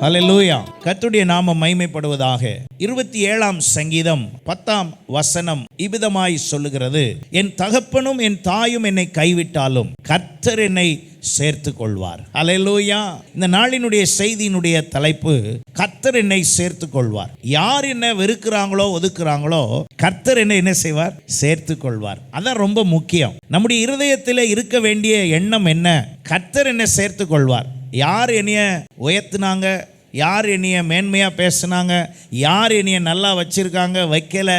அல்லேலூயா. கர்த்தருடைய நாமம் மகிமைப்படுவதாக. 27ஆம் சங்கீதம் 10ஆம் வசனம் இவ்விதமாய் சொல்லுகிறது, என் தகப்பனும் என் தாயும் என்னை கைவிட்டாலும் கர்த்தர் என்னை சேர்த்து கொள்வார். அல்லேலூயா. இந்த நாளினுடைய செய்தியினுடைய தலைப்பு, கர்த்தர் என்னை சேர்த்து கொள்வார். யார் என்ன வெறுக்கிறாங்களோ ஒதுக்குறாங்களோ கர்த்தர் என்ன செய்வார்? சேர்த்து கொள்வார். அதான் ரொம்ப முக்கியம். நம்முடைய இருதயத்தில் இருக்க வேண்டிய எண்ணம் என்ன? கர்த்தர் என்னை சேர்த்து கொள்வார். யார் என்னைய உயர்த்தினாங்க, யார் என்னைய மேன்மையாக பேசுனாங்க, யார் என்னைய நல்லா வச்சிருக்காங்க வைக்கல,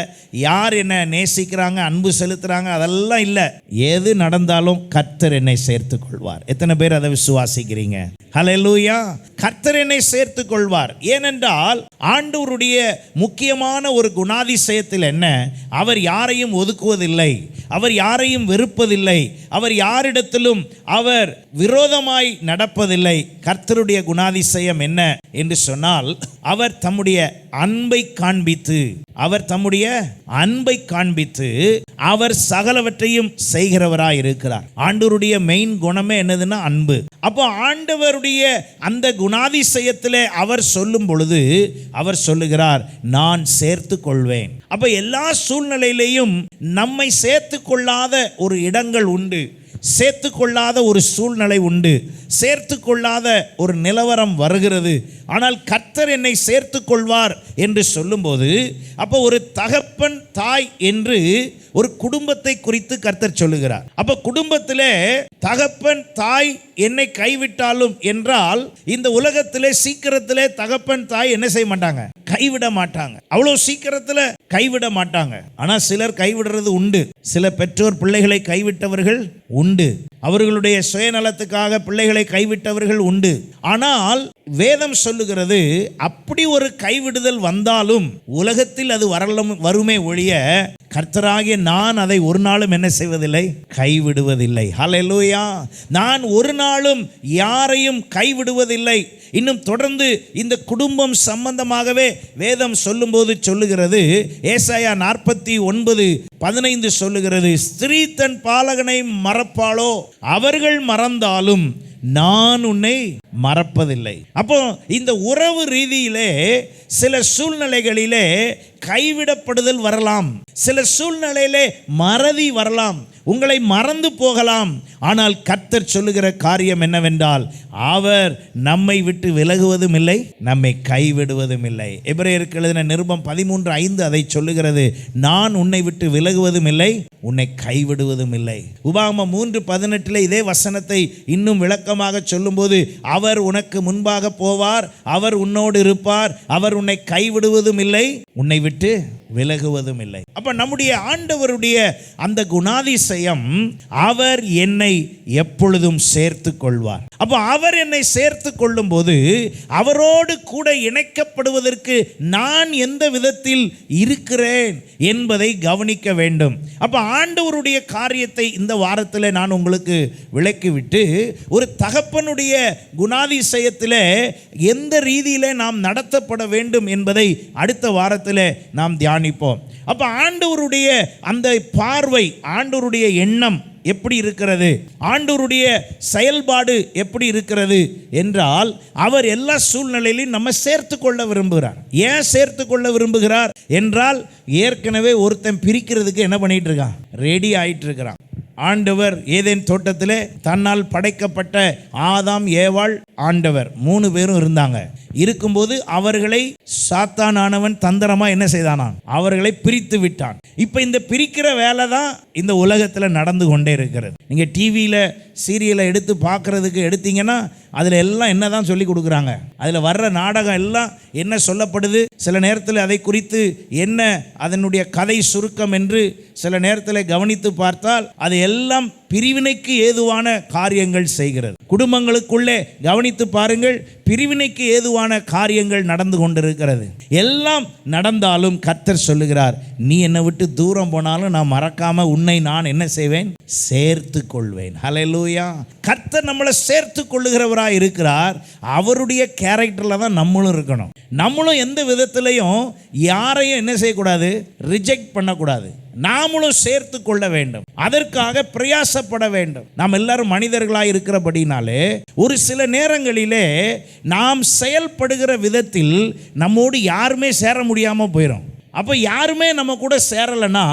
யார் என்ன நேசிக்கிறாங்க அன்பு செலுத்துகிறாங்க, அதெல்லாம் இல்லை. எது நடந்தாலும் கர்த்தர் என்னை சேர்த்து கொள்வார். எத்தனை பேர் அதை விசுவாசிக்கிறீங்க? ஹல்லேலூயா. கர்த்தர் என்னை சேர்த்து கொள்வார். ஏனென்றால் ஆண்டவருடைய முக்கியமான ஒரு குணாதிசயத்தில் என்ன? அவர் யாரையும் ஒதுக்குவதில்லை, அவர் யாரையும் வெறுப்பதில்லை, அவர் யாரிடத்திலும் அவர் விரோதமாய் நடப்பதில்லை. கர்த்தருடைய குணாதிசயம் என்ன என்று சொன்னால், அவர் தம்முடைய அன்பை காண்பித்து அவர் சகலவற்றையும் செய்கிறவராய் இருக்கிறார். ஆண்டவருடைய மெயின் குணமே என்னதுன்னா அன்பு. அப்போ ஆண்டவருடைய அந்த குணாதிசயத்திலே அவர் சொல்லும் பொழுது அவர் சொல்லுகிறார், நான் சேர்த்து கொள்வேன். அப்ப எல்லா சூழ்நிலையிலையும் நம்மை சேர்த்து கொள்ளாத ஒரு இடங்கள் உண்டு, சேர்த்து கொள்ளாத ஒரு சூழ்நிலை உண்டு, சேர்த்து கொள்ளாத ஒரு நிலவரம் வருகிறது. ஆனால் கர்த்தர் என்னை சேர்த்து கொள்வார் என்று சொல்லும்போது, அப்போ ஒரு தகப்பன் தாய் என்று ஒரு குடும்பத்தை குறித்து கர்த்தர் சொல்லுகிறார். அப்போ குடும்பத்திலே தகப்பன் தாய் என்னை கைவிட்டாலும் என்றால், இந்த உலகத்திலே சீக்கிரத்திலே தகப்பன் தாய் என்ன செய்ய மாட்டாங்க? கைவிட மாட்டாங்க. அவ்வளோ சீக்கிரத்தில் கைவிட மாட்டாங்க. ஆனால் சிலர் கைவிடுறது உண்டு. சில பெற்றோர் பிள்ளைகளை கைவிட்டவர்கள் உண்டு. அவர்களுடைய சுயநலத்துக்காக பிள்ளைகளை கைவிட்டவர்கள் உண்டு. ஆனால் வேதம் சொல்லுகிறது, அப்படி ஒரு கைவிடுதல் வந்தாலும் உலகத்தில் அது வருமே ஒழிய கர்த்தராகிய நான் அதை ஒரு நாளும் என்ன செய்வதில்லை? கைவிடுவதில்லை. ஹல்லேலூயா. நான் ஒரு நாளும் யாரையும் கைவிடுவதில்லை. இன்னும் தொடர்ந்து இந்த குடும்பம் சம்பந்தமாகவே வேதம் சொல்லும்போது சொல்லுகிறது, ஏசாயா 49:15 சொல்லுகிறது, ஸ்திரீ தன் பாலகனை மறப்பாளோ? அவர்கள் மறந்தாலும் நான் உன்னை மறப்பதில்லை. அப்போ இந்த உறவு ரீதியிலே சில சூழ்நிலைகளிலே கைவிடப்படுதல் வரலாம், சில சூழ்நிலையிலே மறதி வரலாம், உங்களை மறந்து போகலாம். ஆனால் கர்த்தர் சொல்லுகிற காரியம் என்னவென்றால், அவர் நம்மை விட்டு விலகுவதும் இல்லை, நம்மை கைவிடுவதும் இல்லை. எபிரேயருக்கு எழுதின நிருபம் 13:5 அதை சொல்லுகிறது, நான் உன்னை விட்டு விலகுவதும் இல்லை, உன்னை கைவிடுவதும் இல்லை. உபாகமம் 3:18 இதே வசனத்தை இன்னும் விளக்கமாக சொல்லும்போது, அவர் உனக்கு முன்பாக போவார், அவர் உன்னோடு இருப்பார், அவர் உன்னை கைவிடுவதும் இல்லை, உன்னை விட்டு விலகுவதும் இல்லை. அப்ப நம்முடைய ஆண்டவருடைய அந்த குணாதிசயம், அவர் என்னை எப்பொழுதும் சேர்த்து கொள்வார். அப்ப அவர் என்னை சேர்த்து கொள்ளும் போது அவரோடு கூட இணைக்கப்படுவதற்கு நான் எந்த விதத்தில் இருக்கிறேன் என்பதை கவனிக்க வேண்டும். அப்ப ஆண்டவருடைய காரியத்தை இந்த வாரத்தில் நான் உங்களுக்கு விளக்கிவிட்டு, ஒரு தகப்பனுடைய குணாதிசயத்தில் எந்த ரீதியிலே நாம் நடத்தப்பட வேண்டும் என்பதை அடுத்த வாரத்தில் நாம் தியானிப்போம். அப்ப ஆண்டவருடைய அந்த பார்வை, ஆண்டவருடைய எண்ணம் எப்படி இருக்கிறது, ஆண்டவருடைய செயல்பாடு எப்படி இருக்கிறது என்றால், அவர் எல்லா சூழ்நிலையிலும் நம்ம சேர்த்து கொள்ள விரும்புகிறார். ஏன் சேர்த்து கொள்ள விரும்புகிறார் என்றால், ஏற்கனவே ஒருத்தன் பிரிக்கிறதுக்கு என்ன பண்ணிட்டு இருக்கான்? ரெடி ஆயிட்டு இருக்கிறான். ஆண்டவர் ஏதேன் தோட்டத்திலே தன்னால் படைக்கப்பட்ட ஆதாம், ஏவாள், ஆண்டவர் 3 பேரும் இருந்தாங்க. இருக்கும்போது அவர்களை சாத்தானானவன் தந்திரமா என்ன செய்தானான்? அவர்களை பிரித்து விட்டான். இப்ப இந்த பிரிக்கிற வேலை தான் இந்த உலகத்தில் நடந்து கொண்டே இருக்கிறது. நீங்க டிவியில சீரியலை எடுத்து பார்க்கறதுக்கு எடுத்தீங்கன்னா அதில் எல்லாம் என்ன தான் சொல்லி கொடுக்குறாங்க? அதில் வர்ற நாடகம் எல்லாம் என்ன சொல்லப்படுது? சில நேரத்தில் அதை குறித்து என்ன அதனுடைய கதை சுருக்கம் என்று சில நேரத்தில் கவனித்து பார்த்தால் அது எல்லாம் பிரிவினைக்கு ஏதுவான காரியங்கள் செய்கிறது. குடும்பங்களுக்குள்ளே கவனித்து பாருங்கள், பிரிவினைக்கு ஏதுவான காரியங்கள் நடந்து கொண்டிருக்கிறது. எல்லாம் நடந்தாலும் கர்த்தர் சொல்லுகிறார், நீ என்னை விட்டு தூரம் போனாலும் நான் மறக்காம உன்னை நான் என்ன செய்வேன்? சேர்த்து கொள்வேன். ஹல்லேலூயா. கர்த்தர் நம்மளை சேர்த்து கொள்ளுகிறவராய் இருக்கிறார். அவருடைய கேரக்டரில் தான் நம்மளும் இருக்கணும். நம்மளும் எந்த விதத்திலையும் யாரையும் என்ன செய்யக்கூடாது? ரிஜெக்ட் பண்ணக்கூடாது. நாமளும் சேர்த்து கொள்ள வேண்டும். அதற்காக பிரயாசப்பட வேண்டும். நாம் எல்லாரும் மனிதர்களாய் இருக்கிறபடினாலே ஒரு சில நேரங்களிலே நாம் செயல்படுகிற விதத்தில் நம்மோடு யாருமே சேர முடியாமல் போயிடும். அப்போ யாருமே நம்ம கூட சேரலைன்னா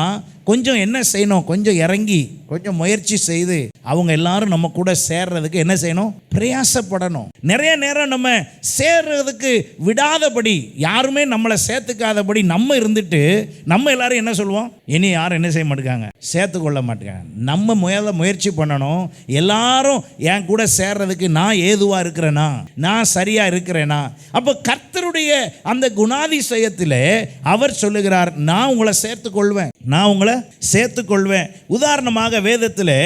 கொஞ்சம் என்ன செய்யணும், கொஞ்சம் இறங்கி கொஞ்சம் முயற்சி செய்து அவங்க எல்லாரும் நம்ம கூட சேர்றதுக்கு என்ன செய்யணும், பிரயாசப்படணும். நிறைய நேரம் நம்ம சேர்றதுக்கு விடாதபடி, யாருமே நம்மளை சேர்த்துக்காதபடி நம்ம இருந்துட்டு நம்ம எல்லாரும் என்ன சொல்லுவோம், இனி யாரும் என்ன செய்ய மாட்டேங்காங்க, சேர்த்து கொள்ள மாட்டேங்க. நம்ம முயற்சி பண்ணணும். எல்லாரும் என் கூட சேர்றதுக்கு நான் ஏதுவாக இருக்கிறேனா, நான் சரியாக இருக்கிறேனா. அப்போ கர்த்தருடைய அந்த குணாதிசயத்தில் அவர் சொல்லுகிறார், நான் உங்களை சேர்த்துக்கொள்வேன், நான் உங்களை சேர்த்துக்கொள்வேன். உதாரணமாக வேதத்தில்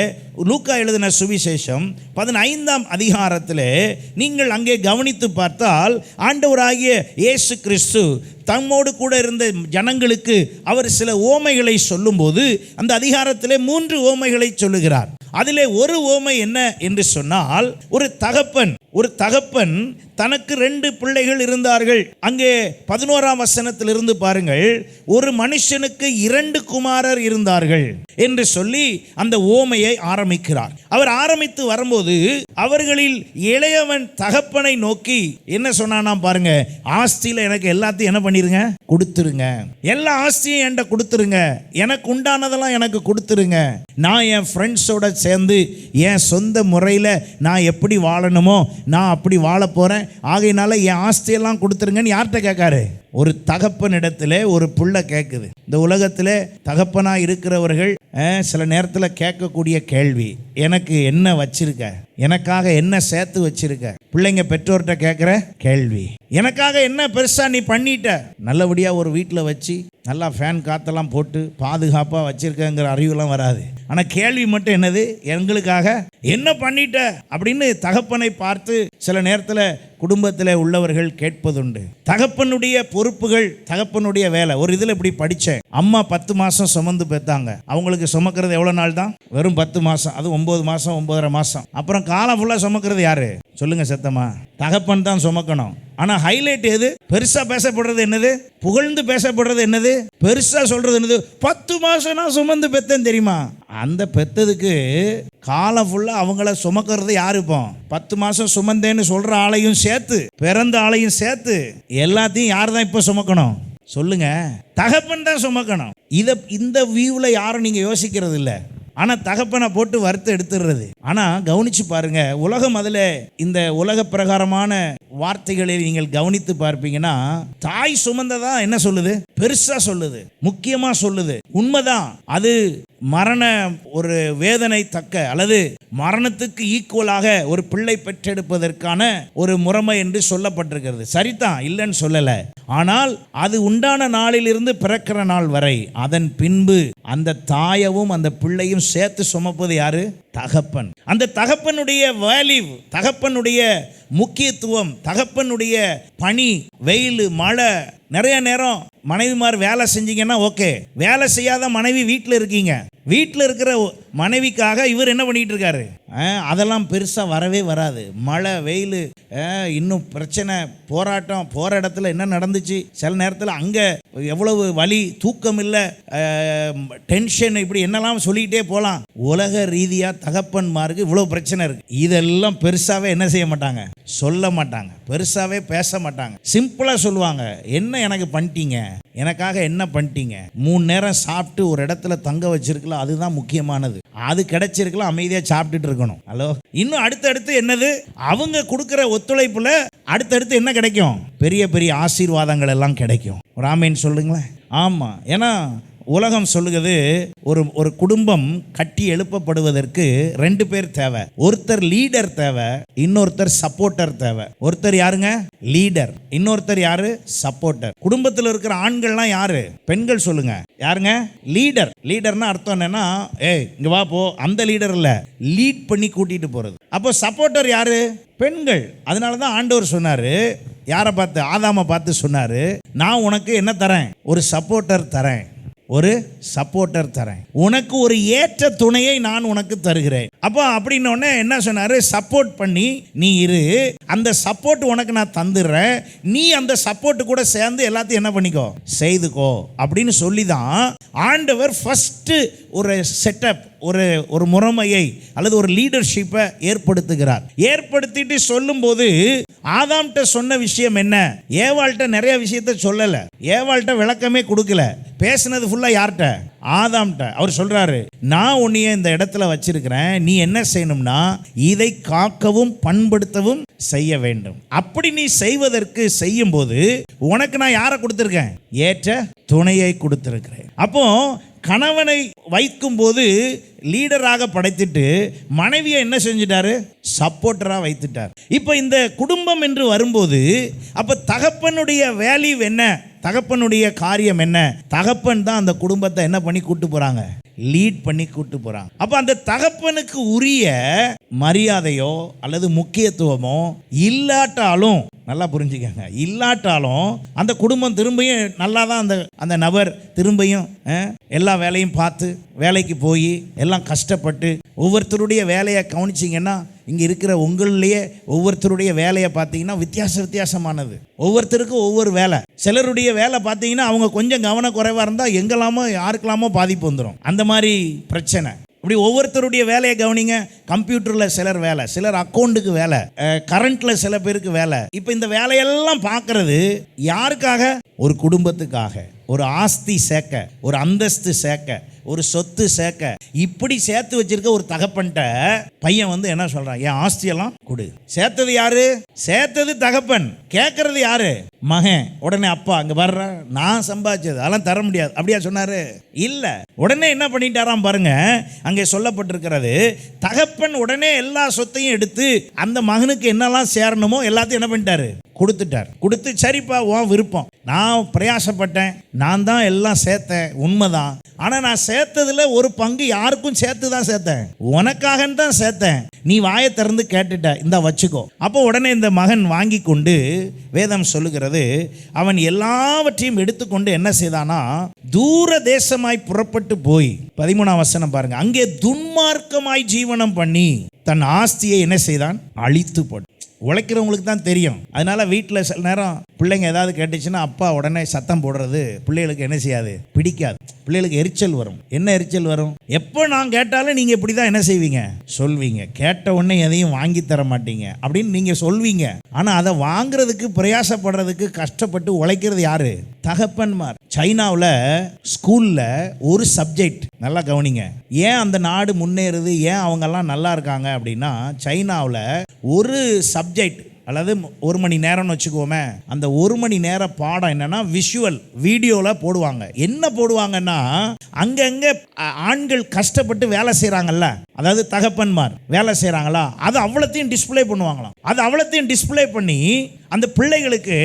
லூக்கா எழுதின சுவிசேஷம் 15ஆம் அதிகாரத்தில் நீங்கள் அங்கே கவனித்து பார்த்தால் ஆண்டவராகிய இயேசு கிறிஸ்து தம்மோடு கூட இருந்த ஜனங்களுக்கு அவர் சில ஓமைகளை சொல்லும்போது அந்த அதிகாரத்திலே 3 ஓமைகளை சொல்லுகிறார். அதிலே ஒரு ஓமை என்ன என்று சொன்னால், ஒரு தகப்பன் தனக்கு 2 பிள்ளைகள் இருந்தார்கள். அங்கே 11ஆம் வசனத்திலிருந்து பாருங்கள், ஒரு மனுஷனுக்கு 2 குமாரர் இருந்தார்கள் என்று சொல்லி அந்த ஓமையை ஆரம்பிக்கிறார். அவர் ஆரம்பித்து வரும்போது அவர்களில் இளையவன் தகப்பனை நோக்கி என்ன சொன்னானாம் பாருங்க, ஆஸ்தியில எனக்கு எல்லாத்தையும் என்ன பண்ணிருங்க, கொடுத்துருங்க, எல்லா ஆஸ்தியும் என்கிட்ட கொடுத்துருங்க, எனக்கு உண்டானதெல்லாம் எனக்கு கொடுத்துருங்க, நான் என் ஃப்ரெண்ட்ஸோட சேர்ந்து என் சொந்த முறையில் நான் எப்படி வாழணுமோ நான் அப்படி வாழ போகிறேன், ஆகையினால என் ஆஸ்தியெல்லாம் கொடுத்துருங்கன்னு யார்கிட்ட கேட்காரு, ஒரு தகப்பனிடத்தில் ஒரு பிள்ளை கேட்குது. இந்த உலகத்தில் தகப்பனாக இருக்கிறவர்கள் சில நேரத்தில் கேட்கக்கூடிய கேள்வி, எனக்கு என்ன வச்சிருக்க, எனக்காக என்ன சேர்த்து வச்சிருக்க. பிள்ளைங்க பெற்றோர்கிட்ட கேட்குற கேள்வி, எனக்காக என்ன பெருசா நீ பண்ணிட்ட. நல்லபடியாக ஒரு வீட்டில் வச்சு நல்லா ஃபேன் காற்றெல்லாம் போட்டு பாதுகாப்பாக வச்சிருக்கங்கிற அறிவுலாம் வராது. ஆனால் கேள்வி மட்டும் என்னது, எங்களுக்காக என்ன பண்ணிட்ட அப்படின்னு தகப்பனை பார்த்து சில நேரத்தில் குடும்பத்தில் உள்ளவர்கள் கேட்பதுண்டு. தகப்பனுடைய பொறுப்புகள், தகப்பனுடைய வேலை. ஒரு இதில் இப்படி படித்தேன், அம்மா 10 மாதம் சுமந்து பெற்றாங்க. அவங்களுக்கு சுமக்கிறது எவ்வளோ நாள் தான், வெறும் 10 மாதம், அது 9 மாதம் 9.5 மாதம். அப்புறம் காலம் ஃபுல்லாக சுமக்கிறது யாரு சொல்லுங்க சத்தமா, தகப்பன் தான் சுமக்கணும். ஆனால் ஹைலைட் எது, பெருசாக பேசப்படுறது என்னது, புகழ்ந்து பேசப்படுறது என்னது, பெருசாக சொல்றது என்னது, 10 மாதம் நான் சுமந்து பெற்றேன் தெரியுமா. அந்த பெற்றதுக்கு காலம் ஃபுல்லாக அவங்கள சுமக்கிறது யாரு? இப்போ 10 மாதம் சுமந்தேன்னு சொல்கிற ஆளையும் சேர்த்து, பிறந்த ஆளையும் சேர்த்து, எல்லாத்தையும் யார் தான் இப்போ சுமக்கணும் சொல்லுங்க, தகப்பன் தான் சுமக்கணும். இந்த வியூவில் யாரும் நீங்கள் யோசிக்கிறது இல்லை. ஆனால் தகப்பனை போட்டு வறுத்து எடுத்துடுறது. ஆனால் கவனித்து பாருங்க, உலகம் அதில் இந்த உலக பிரகாரமான வார்த்தைகளை நீங்கள் கவனித்து பார்ப்பீங்கன்னா, தாய் சுமந்ததா என்ன சொல்லுது, பெருசாக சொல்லுது, முக்கியமாக சொல்லுது. உண்மைதான், அது மரண ஒரு வேதனை தக்க அல்லது மரணத்துக்கு ஈக்குவலாக ஒரு பிள்ளை பெற்றெடுப்பதற்கான ஒரு முறைமை என்று சொல்லப்பட்டிருக்கிறது. சரிதான், இல்லைன்னு சொல்லலை. ஆனால் அது உண்டான நாளிலிருந்து பிறக்கிற நாள் வரை அதன் பின்பு அந்த தாயவும் அந்த பிள்ளையும் சேர்த்து சுமப்பது யாரு? தகப்பன். அந்த தகப்பனுடைய வேல்யூ, தகப்பனுடைய முக்கியத்துவம், தகப்பனுடைய பணி, வெயில் மழை. நிறைய நேரம் மனைவிமார் வேலை செஞ்சீங்கன்னா ஓகே, வேலை செய்யாத மனைவி வீட்டில் இருக்கீங்க, வீட்டில் இருக்கிற மனைவிக்காக இவர் என்ன பண்ணிட்டு இருக்காரு, அதெல்லாம் பெருசாக வரவே வராது. மழை வெயில் இன்னும் பிரச்சனை, போராட்டம், போகிற இடத்துல என்ன நடந்துச்சு, சில நேரத்தில் அங்கே எவ்வளவு வலி, தூக்கம் இல்லை, டென்ஷன், இப்படி என்னெல்லாம் சொல்லிக்கிட்டே போகலாம். உலக ரீதியாக தகப்பன்மாருக்கு இவ்வளோ பிரச்சனை இருக்குது. இதெல்லாம் பெருசாகவே என்ன செய்ய மாட்டாங்க, சொல்ல மாட்டாங்க, பெருசாகவே பேச மாட்டாங்க. சிம்பிளாக சொல்லுவாங்க, என்ன எனக்கு பண்ணிட்டீங்க, எனக்காக என்ன பண்ணிட்டீங்க. 3 நேரம் சாப்பிட்டு ஒரு இடத்துல தங்க வச்சிருக்கலாம், அதுதான் முக்கியமானது. அது கிடைச்சிருக்கலாம், அமைதியாக சாப்பிட்டுட்டு இருக்கணும். ஹலோ, இன்னும் அடுத்தடுத்து என்னது, அவங்க கொடுக்குற ஒத்துழைப்புல அடுத்தடுத்து என்ன கிடைக்கும், பெரிய பெரிய ஆசீர்வாதங்கள் எல்லாம் கிடைக்கும். ஒரு ஆமேன்னு சொல்லுங்களேன். ஆமாம், ஏன்னா உலகம் சொல்லுகிறது, ஒரு குடும்பம் கட்டி எழுப்பப்படுவதற்கு 2 பேர் தேவை. ஒருத்தர் லீடர் தேவை, இன்னொருத்தர் சப்போர்ட்டர் தேவை. ஒருத்தர் யாருங்க, லீடர், இன்னொருத்தர் யாரு, சப்போர்ட்டர். குடும்பத்தில் இருக்கிற ஆண்கள்லாம் யாரு, பெண்கள் சொல்லுங்க, யாருங்க, லீடர். லீடர்னா அர்த்தம் என்னன்னா, இங்க வா போ, அந்த லீடர் இல்ல, லீட் பண்ணி கூட்டிட்டு போறது. அப்போ சப்போர்ட்டர் யாரு, பெண்கள். அதனால தான் ஆண்டவர் சொன்னாரு, யாரை பார்த்து, ஆதாமை பார்த்து சொன்னாரு, நான் உனக்கு என்ன தரேன், ஒரு சப்போர்ட்டர் தரேன், ஒரு சப்போர்ட்டர் தரேன், உனக்கு ஒரு ஏற்ற துணையை நான் உனக்கு தருகிறேன். அப்போ அப்படின்னோடனே என்ன சொன்னாரு, சப்போர்ட் பண்ணி நீ இரு, அந்த சப்போர்ட் உனக்கு நான் தந்துடுறேன், நீ அந்த சப்போர்ட் கூட சேர்ந்து எல்லாத்தையும் என்ன பண்ணிக்கோ, செய்துக்கோ அப்படின்னு சொல்லி தான் ஆண்டவர் ஃபர்ஸ்ட் ஒரு செட்டப், ஒரு முறைமையை அல்லது ஒரு லீடர்ஷிப்பை ஏற்படுத்துகிறார். ஏற்படுத்திட்டு சொல்லும்போது ஆதாம்கிட்ட சொன்ன விஷயம் என்ன, ஏவாள்கிட்ட நிறைய விஷயத்த சொல்லல, ஏவாள்கிட்ட விளக்கமே கொடுக்கல, பேசினது ஃபுல்லா யார்கிட்ட, ஆதாம்கிட்ட. அவர் சொல்றாரு, நான் உன்னைய இந்த இடத்துல வச்சிருக்கிறேன், நீ என்ன செய்யணும்னா இதை காக்கவும் பண்படுத்தவும் செய்ய வேண்டும். அப்படி நீ செய்வதற்கு செய்யும் போது உனக்கு நான் யாரை கொடுத்திருக்கேன், ஏற்ற துணையை கொடுத்திருக்கிறேன். அப்போ கணவனை வைக்கும் போது லீடராக படைத்துட்டு மனைவியை என்ன செஞ்சிட்டாரு, சப்போர்ட்டராக வைத்துட்டார். இப்போ இந்த குடும்பம் என்று வரும்போது அப்போ தகப்பனுடைய வேல்யூ என்ன, தகப்பனுடைய காரியம் என்ன, தகப்பன் தான் அந்த குடும்பத்தை என்ன பண்ணி கூட்டு போறாங்க, லீட் பண்ணி கூட்டு போறாங்க. அப்போ அந்த தகப்பனுக்கு உரிய மரியாதையோ அல்லது முக்கியத்துவமோ இல்லாட்டாலும், நல்லா புரிஞ்சுக்கங்க, இல்லாட்டாலும் அந்த குடும்பம் திரும்பியும் நல்லா தான் அந்த நபர் திரும்பியும் எல்லா வேலையும் பார்த்து வேலைக்கு போய் எல்லாம் கஷ்டப்பட்டு, ஒவ்வொருத்தருடைய வேலையை கவனிச்சிங்கன்னா இங்கே இருக்கிற உங்களிலேயே ஒவ்வொருத்தருடைய வேலையை பார்த்தீங்கன்னா வித்தியாசமானது. ஒவ்வொருத்தருக்கும் ஒவ்வொரு வேலை. சிலருடைய வேலை பார்த்தீங்கன்னா அவங்க கொஞ்சம் கவனக்குறைவாக இருந்தால் எங்கெல்லாமோ யாருக்கெல்லாமோ பாதிப்பு வந்துடும், அந்த மாதிரி பிரச்சனை. இப்படி ஒவ்வொருத்தருடைய வேலையை கவனிங்க. கம்ப்யூட்டரில் சிலர் வேலை, சிலர் அக்கௌண்ட்டுக்கு வேலை, கரண்ட்டில் சில பேருக்கு வேலை. இப்போ இந்த வேலையெல்லாம் பார்க்கறது யாருக்காக, ஒரு குடும்பத்துக்காக, ஒரு ஆஸ்தி சேர்க்க, ஒரு அந்தஸ்து சேர்க்க, ஒரு சொத்து சேர்க்க. இப்படி சேர்த்து வச்சிருக்க ஒரு தகப்பன்ட்ட பையன் வந்து என்ன சொல்றான், என் ஆஸ்தியெல்லாம் கொடு. சேர்த்தது யாரு, சேர்த்தது தகப்பன், கேட்கறது யாரு, மகன். உடனே அப்பா அங்க வர்ற, நான் சம்பாதிச்சது அதெல்லாம் தர முடியாது அப்படியா சொன்னாரு, இல்ல. உடனே என்ன பண்ணிட்டாராம் பாருங்க, அங்கே சொல்லப்பட்டிருக்கிறது, தகப்பன் உடனே எல்லா சொத்தையும் எடுத்து அந்த மகனுக்கு என்னெல்லாம் சேரணுமோ எல்லாத்தையும் என்ன பண்ணிட்டாரு, கொடுத்துட்டார். கொடுத்து சரிப்பா உன் விருப்பம், நான் பிரயாசப்பட்டேன், நான் தான் எல்லாம் சேர்த்தேன் உண்மைதான், ஆனால் நான் சேர்த்ததுல ஒரு பங்கு யாருக்கும் சேர்த்து தான் சேர்த்தேன், உனக்காகன்னு தான் சேர்த்தேன், நீ வாயை திறந்து கேட்டுட்ட, இந்த வச்சுக்கோ. அப்போ உடனே இந்த மகன் வாங்கி கொண்டு, வேதம் சொல்லுகிறது, அவன் எல்லாவற்றையும் எடுத்துக்கொண்டு என்ன செய்தானா, தூர தேசமாய் புறப்பட்டு போய் 13ஆம் வசனம் பாருங்க, அங்கே துன்மார்க்கமாய் ஜீவனம் பண்ணி தன் ஆஸ்தியை என்ன செய்தான், அழித்து போட்டு. உழைக்கிறவங்களுக்கு தான் தெரியும். அதனால வீட்டில் சில நேரம் பிள்ளைங்க ஏதாவது கேட்டுச்சுன்னா அப்பா உடனே சத்தம் போடுறது பிள்ளைகளுக்கு என்ன செய்யாது, பிடிக்காது. பிள்ளைகளுக்கு எரிச்சல் வரும். என்ன எரிச்சல் வரும், எப்போ நான் கேட்டாலும் நீங்கள் இப்படி தான் என்ன செய்வீங்க, சொல்வீங்க. கேட்ட உடனே எதையும் வாங்கி தர மாட்டீங்க அப்படின்னு நீங்கள் சொல்வீங்க. ஆனால் அதை வாங்குறதுக்கு பிரயாசப்படுறதுக்கு கஷ்டப்பட்டு உழைக்கிறது யாரு, தகப்பன்மார். சைனாவில் ஸ்கூலில் ஒரு சப்ஜெக்ட், நல்லா கவனிங்க, ஏன் அந்த நாடு முன்னேறுது, ஏன் அவங்கெல்லாம் நல்லா இருக்காங்க அப்படின்னா, சைனாவில் ஒரு சப்ஜெக்ட் அல்லது 1 மணி நேரம்னு வச்சுக்கோமே, அந்த 1 மணி நேர பாடம் என்னன்னா விஷுவல் வீடியோவில் போடுவாங்க. என்ன போடுவாங்கன்னா, அங்கங்கே ஆண்கள் கஷ்டப்பட்டு வேலை செய்கிறாங்கல்ல, அதாவது தகப்பன்மார் வேலை செய்கிறாங்களா, அது அவ்வளோத்தையும் டிஸ்பிளே பண்ணுவாங்களாம். அது அவ்வளோத்தையும் டிஸ்பிளே பண்ணி அந்த பிள்ளைகளுக்கு,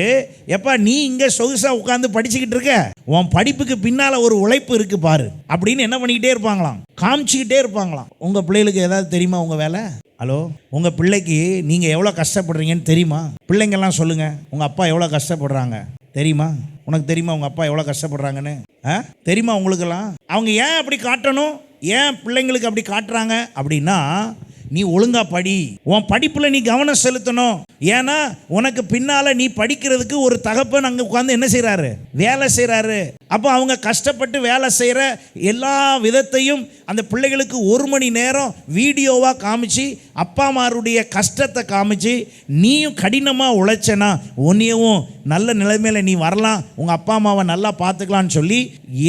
எப்பா நீ இங்கே சொகுசாக உட்காந்து படிச்சுக்கிட்டு இருக்க, உன் படிப்புக்கு பின்னால் ஒரு உழைப்பு இருக்கு பாரு அப்படின்னு என்ன பண்ணிக்கிட்டே இருப்பாங்களாம், காமிச்சிக்கிட்டே இருப்பாங்களாம். உங்கள் பிள்ளைகளுக்கு ஏதாவது தெரியுமா உங்கள் வேலை? ஹலோ, உங்கள் பிள்ளைக்கு நீங்கள் எவ்வளோ கஷ்டப்படுறீங்கன்னு தெரியுமா? பிள்ளைங்கள்லாம் சொல்லுங்கள், உங்கள் அப்பா எவ்வளோ கஷ்டப்படுறாங்க தெரியுமா? உனக்கு தெரியுமா உங்கள் அப்பா எவ்வளோ கஷ்டப்படுறாங்கன்னு? தெரியுமா உங்களுக்கெல்லாம்? அவங்க ஏன் அப்படி காட்டணும், ஏன் பிள்ளைங்களுக்கு அப்படி காட்டுறாங்க அப்படின்னா, நீ ஒழுங்கா படி, உன் படிப்புல நீ கவனம் செலுத்தணும். ஏன்னா உனக்கு பின்னால நீ படிக்கிறதுக்கு ஒரு தகப்பன் அங்க உட்கார்ந்து என்ன செய்யறாரு, வேலை செய்யறாரு. அப்போ அவங்க கஷ்டப்பட்டு வேலை செய்யற எல்லா விதத்தையும் அந்த பிள்ளைகளுக்கு 1 மணி நேரம் வீடியோவா காமிச்சு, அப்பா அம்மாருடைய கஷ்டத்தை காமிச்சு, நீயும் கடினமா உழைச்சனா உன்னையும் நல்ல நிலைமையில நீ வரலாம், உங்க அப்பா அம்மாவை நல்லா பார்த்துக்கலான்னு சொல்லி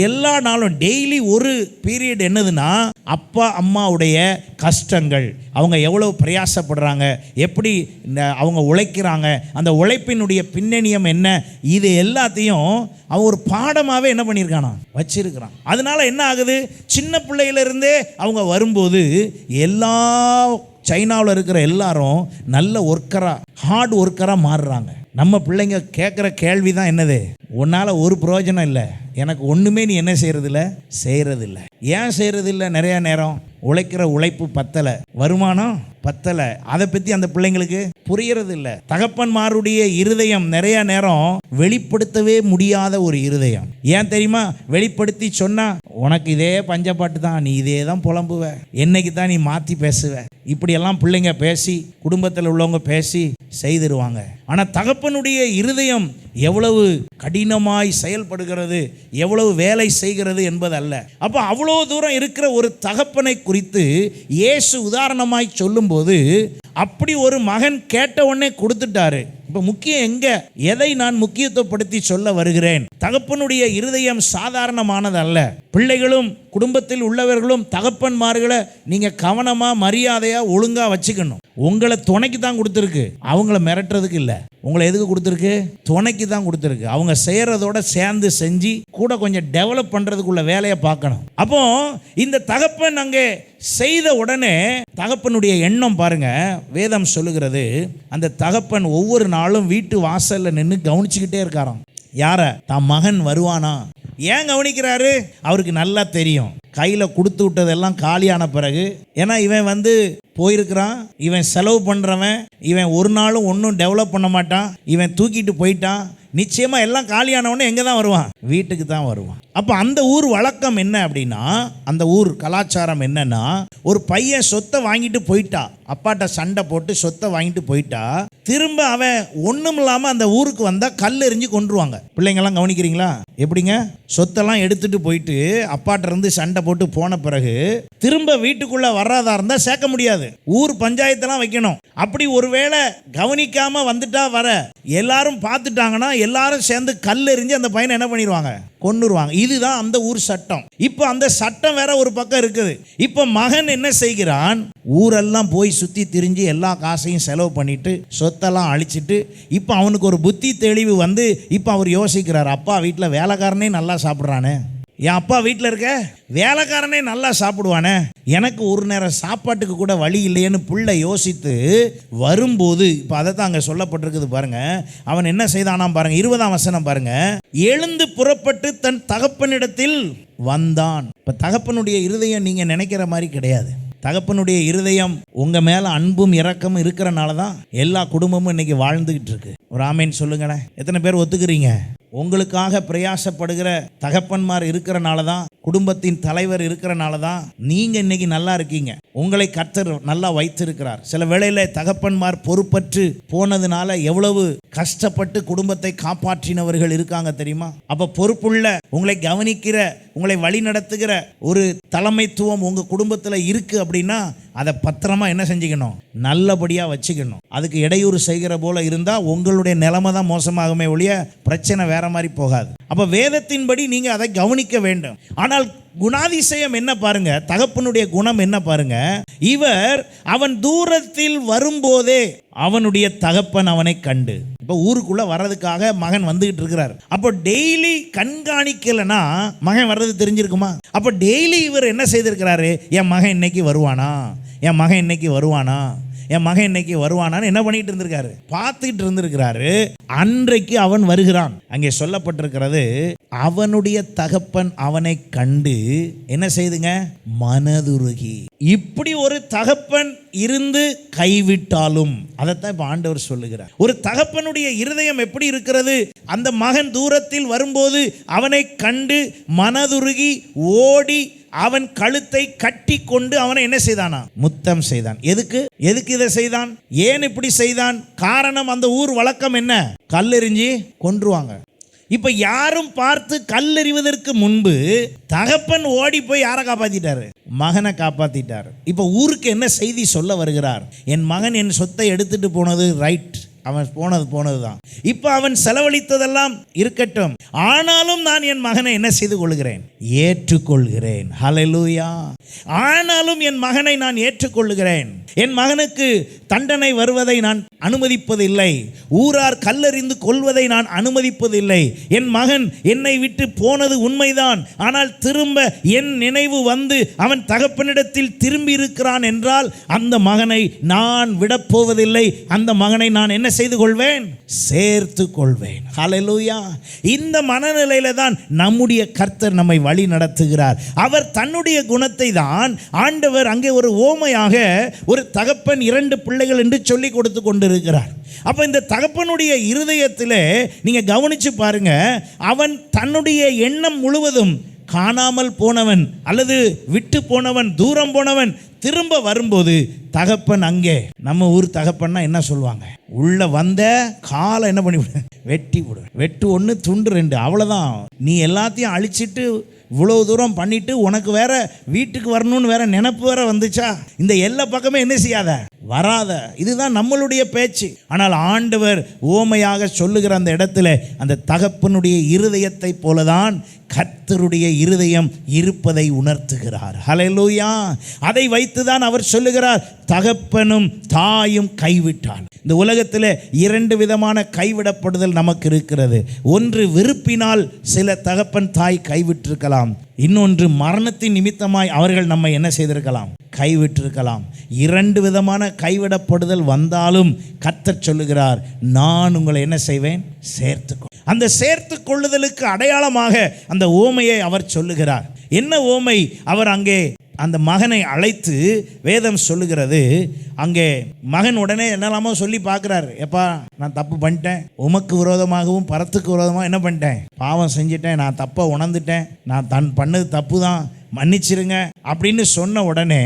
எல்லா நாளும் டெய்லி ஒரு பீரியட் என்னதுன்னா, அப்பா அம்மாவுடைய கஷ்டங்கள், அவங்க எவ்வளவு பிரயாசப்படுறாங்க, எப்படி அவங்க உழைக்கிறாங்க, அந்த உழைப்பினுடைய பின்னணியம் என்ன, இது எல்லாத்தையும் அவன் ஒரு பாடமாகவே என்ன பண்ணியிருக்கானா, வச்சிருக்கிறான். அதனால என்ன ஆகுது, சின்ன பிள்ளையிலிருந்தே அவங்க வரும்போது எல்லா சைனாவில் இருக்கிற எல்லாரும் நல்ல ஒர்க்கராக, ஹார்ட் ஒர்க்கராக மாறுறாங்க. நம்ம பிள்ளைங்க கேட்குற கேள்வி தான் என்னது, உன்னால் ஒரு பிரயோஜனம் இல்லை, எனக்கு ஒன்றுமே நீ என்ன செய்கிறதில்ல, செய்கிறதில்ல. ஏன் செய்கிறதில்ல? நிறைய நேரம் உழைக்கிற உழைப்பு பத்தலை, வருமானம் பத்தலை. அதை பற்றி அந்த பிள்ளைங்களுக்கு புரியறது இல்லை. தகப்பன்மாருடைய இருதயம் நிறைய நேரம் வெளிப்படுத்தவே முடியாத ஒரு இருதயம். ஏன் தெரியுமா? வெளிப்படுத்தி சொன்னா உனக்கு இதே பஞ்சப்பாட்டு தான், நீ இதே தான் புலம்புவ, என்னைக்கு தான் நீ மாற்றி பேசுவ, இப்படியெல்லாம் பிள்ளைங்க பேசி குடும்பத்தில் உள்ளவங்க பேசி செய்திருவாங்க. ஆனால் தகப்பனுடைய இருதயம் எவ்வளவு கடினமாய் செயல்படுகிறது, எவ்வளவு வேலை செய்கிறது என்பது அல்ல. அப்போ அவ்வளோ தூரம் இருக்கிற ஒரு தகப்பனை குறித்து இயேசு உதாரணமாய் சொல்லும்போது, அப்படி ஒரு மகன் கேட்ட உடனே கொடுத்துட்டாரு. இப்போ முக்கியம் எங்க, எதை நான் முக்கியத்துவப்படுத்தி சொல்ல வருகிறேன்? தகப்பனுடைய இருதயம் சாதாரணமானது அல்ல. பிள்ளைகளும் குடும்பத்தில் உள்ளவர்களும் தகப்பன்மார்களை நீங்க கவனமா மரியாதையா ஒழுங்கா வச்சுக்கணும். உங்களை துணைக்கு தான் கொடுத்துருக்கு, அவங்கள மிரட்டுறதுக்கு இல்லை. உங்களை எதுக்கு கொடுத்துருக்கு? துணைக்கு தான் கொடுத்துருக்கு. அவங்க செய்யறதோட சேர்ந்து செஞ்சு கூட கொஞ்சம் டெவலப் பண்றதுக்குள்ள வேலையை பார்க்கணும். அப்போ இந்த தகப்பன் அங்கே செய்த உடனே தகப்பனுடைய எண்ணம் பாருங்க, வேதம் சொல்லுகிறது, அந்த தகப்பன் ஒவ்வொரு நாளும் வீட்டு வாசல்ல நின்று கவனிச்சுக்கிட்டே இருக்காராம். யார? தான் மகன் வருவானா. ஏன் கவனிக்கிறாரு? அவருக்கு நல்லா தெரியும், கையில் கொடுத்து விட்டதெல்லாம் காலியான பிறகு, ஏன்னா இவன் போயிருக்கிறான், இவன் செலவு பண்ணுறவன், இவன் ஒரு நாளும் ஒன்றும் டெவலப் பண்ண மாட்டான், இவன் தூக்கிட்டு போயிட்டான், நிச்சயமாக எல்லாம் காலியானவொடனே எங்கே தான் வருவான்? வீட்டுக்கு தான் வருவான். அப்போ அந்த ஊர் வழக்கம் என்ன அப்படின்னா, அந்த ஊர் கலாச்சாரம் என்னன்னா, ஒரு பையன் சொத்தை வாங்கிட்டு போயிட்டா, அப்பாட்ட சண்டை போட்டு சொத்தை வாங்கிட்டு போயிட்டா, திரும்ப அவன் ஒன்றும் இல்லாமல் அந்த ஊருக்கு வந்தால் கல் எறிஞ்சு கொண்டுருவாங்க. பிள்ளைங்கள்லாம் கவனிக்கிறீங்களா? எப்படிங்க? சொத்தெல்லாம் எடுத்துட்டு போயிட்டு அப்பாட்ட இருந்து சண்டை போட்டு போன பிறகு திரும்ப வீட்டுக்குள்ள வர்றதா இருந்தால் சேர்க்க முடியாது, ஊர் பஞ்சாயத்தெல்லாம் வைக்கணும். அப்படி ஒருவேளை கவனிக்காம வந்துட்டா வர எல்லாரும் பார்த்துட்டாங்கன்னா எல்லாரும் சேர்ந்து கல் எறிஞ்சு அந்த பையனை என்ன பண்ணிடுவாங்க? கொன்னுருவாங்க. இதுதான் அந்த ஊர் சட்டம். இப்போ அந்த சட்டம் வேற ஒரு பக்கம் இருக்குது. இப்போ மகன் என்ன செய்கிறான்? ஊரெல்லாம் போய் சுற்றி திரிஞ்சு எல்லா காசையும் செலவு பண்ணிட்டு சொத்தெல்லாம் அழிச்சிட்டு இப்போ அவனுக்கு ஒரு புத்தி தெளிவு இப்போ அவர் யோசிக்கிறார், அப்பா வீட்டில் வேலைக்காரனே நல்லா சாப்பிட்றானே, என் அப்பா வீட்டில் இருக்க வேலைக்காரனே நல்லா சாப்பிடுவானே, எனக்கு ஒரு நேரம் சாப்பாட்டுக்கு கூட வழி இல்லையேன்னு புள்ள யோசித்து வரும்போது, இப்போ அதை தான் அங்கே சொல்லப்பட்டிருக்குது பாருங்க. அவன் என்ன செய்தானாம் பாருங்க, 20ஆம் வசனம் பாருங்க. எழுந்து புறப்பட்டு தன் தகப்பனிடத்தில் வந்தான். இப்போ தகப்பனுடைய இருதயம் நீங்கள் நினைக்கிற மாதிரி கிடையாது. தகப்பனுடைய இருதயம் உங்க மேல அன்பும் இரக்கமும் இருக்கிறனால தான் எல்லா குடும்பமும் இன்னைக்கு வாழ்ந்துகிட்டு இருக்கு. ஒரு ஆமேன் சொல்லுங்களேன். எத்தனை பேர் ஒத்துக்கிறீங்க? உங்களுக்காக பிரயாசப்படுகிற தகப்பன்மார் இருக்கிறனால தான், குடும்பத்தின் தலைவர் இருக்கிறனால தான் நீங்க இன்னைக்கு நல்லா இருக்கீங்க. உங்களை கர்த்தர் நல்லா வைத்திருக்கிறார். சில வேளையில தகப்பன்மார் பொறுப்பற்று போனதுனால எவ்வளவு கஷ்டப்பட்டு குடும்பத்தை காப்பாற்றினவர்கள் இருக்காங்க தெரியுமா? அப்ப பொறுப்புள்ள, உங்களை கவனிக்கிற, உங்களை வழி நடத்துகிற ஒரு தலைமைத்துவம் உங்க குடும்பத்தில் இருக்கு அப்படின்னா அதை பத்திரமா என்ன செஞ்சுக்கணும்? நல்லபடியாக வச்சுக்கணும். அதுக்கு இடையூறு செய்கிற போல இருந்தால் உங்களுடைய நிலைமை தான் மோசமாகுமே ஒழிய பிரச்சனை வேற மாதிரி போகாது. அப்போ வேதத்தின்படி நீங்கள் அதை கவனிக்க வேண்டும். ஆனால் குணாதிசயம் என்ன பாருங்க, தகப்பனுடைய குணம் என்ன பாருங்க. அவன் தூரத்தில் வரும்போதே அவனுடைய தகப்பன் அவனை கண்டு. இப்போ ஊருக்குள்ள வர்றதுக்காக மகன் வந்துகிட்டு இருக்கிறார். அப்போ டெய்லி கண்காணிக்கலனா மகன் வர்றது தெரிஞ்சிருக்குமா? அப்போ டெய்லி இவர் என்ன செய்திருக்கிறாரு? என் மகன் இன்னைக்கு வருவானா, என் மகன் இன்னைக்கு வருவானா, என் மகன் இன்னைக்கு வருவானான்னு என்ன பண்ணிட்டு இருந்திருக்காரு? பார்த்துக்கிட்டு இருந்திருக்கிறாரு. அன்றைக்கு அவன் வருகிறான். அங்கே சொல்லப்பட்டிருக்கிறது, அவனுடைய தகப்பன் அவனை கண்டு என்ன செய்துங்க? மனதுருகி. இப்படி ஒரு தகப்பன் இருந்து கைவிட்டாலும், அதைத்தான் இப்ப ஆண்டவர் சொல்லுகிறார். ஒரு தகப்பனுடைய இருதயம் எப்படி இருக்கிறது? அந்த மகன் தூரத்தில் வரும்போது அவனை கண்டு மனதுருகி ஓடி அவன் கழுத்தை கட்டி கொண்டு அவனை என்ன செய்தானா? முத்தம் செய்தான். எதுக்கு இதை செய்தான்? ஏன் இப்படி செய்தான்? காரணம், அந்த ஊர் வழக்கம் என்ன? கல்லெறிஞ்சி கொன்றுவாங்க. இப்ப யாரும் பார்த்து கல்லெறிவதற்கு முன்பு தகப்பன் ஓடி போய் யாரை காப்பாத்திட்டாரு? மகனை காப்பாத்திட்டார். இப்ப ஊருக்கு என்ன செய்தி சொல்ல வருகிறார்? என் மகன் என் சொத்தை எடுத்துட்டு போனது ரைட், அவன் போனது தான். இப்போ அவன் செலவழித்ததெல்லாம் இருக்கட்டும், ஆனாலும் நான் என் மகனை என்ன செய்து கொள்கிறேன்? ஏற்றுக்கொள்கிறேன். ஹல்லேலூயா. ஆனாலும் என் மகனை நான் ஏற்றுக்கொள்கிறேன். என் மகனுக்கு தண்டனை வருவதை நான் அனுமதிப்பதில்லை. ஊரார் கல்லெறிந்து கொள்வதை நான் அனுமதிப்பதில்லை. என் மகன் என்னை விட்டு போனது உண்மைதான், ஆனால் திரும்ப என் நினைவு வந்து அவன் தகப்பனிடத்தில் திரும்பி இருக்கிறான் என்றால் அந்த மகனை நான் விடப்போவதில்லை. அந்த மகனை நான் என்ன செய்து கொள்வேன்? சேர்த்து கொள்வேன். ஹல்லேலூயா. இந்த மனநிலையில தான் நம்முடைய கர்த்தர் நம்மை வழி நடத்துகிறார். அவர் தன்னுடைய குணத்தை தான் ஆண்டவர் அங்கே ஒரு ஓமையாக ஒரு தகப்பன் 2 பிள்ளைகள் என்று சொல்லி கொடுத்து கொண்டிருக்கிறார். அப்ப இந்த தகப்பனுடைய இருதயத்திலே நீங்க கவனிச்சு பாருங்க, அவன் தன்னுடைய எண்ணம் முழுவதும் காணாமல் போனவன் அல்லது விட்டு போனவன், தூரம் போனவன் திரும்ப வரும்போது தகப்பன் அங்கே, நம்ம ஊர் தகப்பன்னா என்ன சொல்லுவாங்க, உள்ள வந்த காலை என்ன பண்ணி விடு, வெட்டி விடு. வெட்டு 1 துண்டு 2, அவ்வளோதான். நீ எல்லாத்தையும் அழிச்சிட்டு இவ்வளோ தூரம் பண்ணிட்டு உனக்கு வேற வீட்டுக்கு வரணும்னு வேற நினைப்பு வேற வந்துச்சா, இந்த எல்லா பக்கமே என்ன செய்யாத, வராத. இதுதான் நம்மளுடைய பேச்சு. ஆனால் ஆண்டவர் ஓமையாக சொல்லுகிற அந்த இடத்துல அந்த தகப்பனுடைய இருதயத்தை போலதான் கர்த்தருடைய இருதயம் இருப்பதை உணர்த்துகிறார். ஹல்லேலூயா. அதை வைத்துதான் அவர் சொல்லுகிறார், தகப்பனும் தாயும் கைவிட்டான். இந்த உலகத்தில் 2 விதமான கைவிடப்படுதல் நமக்கு இருக்கிறது. ஒன்று விருப்பினால் சில தகப்பன் தாய் கைவிட்டிருக்கலாம், இன்னொன்று மரணத்தின் நிமித்தமாய் அவர்கள் நம்மை என்ன செய்திருக்கலாம், கைவிட்டிருக்கலாம். 2 விதமான கைவிடப்படுதல் வந்தாலும் கர்த்தர் சொல்லுகிறார், நான் உங்களை என்ன செய்வேன், சேர்த்துக்கொள். அந்த சேர்த்து கொள்ளுதலுக்கு அடையாளமாக அந்த ஓமையை அவர் சொல்லுகிறார். என்ன ஓமை? அவர் அங்கே அந்த மகனை அழைத்து, வேதம் சொல்லுகிறது, அங்கே மகன் உடனே என்னெல்லாமோ சொல்லி பார்க்குறாரு. எப்பா, நான் தப்பு பண்ணிட்டேன், உமக்கு விரோதமாகவும் பரத்துக்கு விரோதமாக என்ன பண்ணிட்டேன், பாவம் செஞ்சிட்டேன், நான் தப்பை உணர்ந்துட்டேன், நான் பண்ணது தப்பு தான், மன்னிச்சிருங்க அப்படின்னு சொன்ன உடனே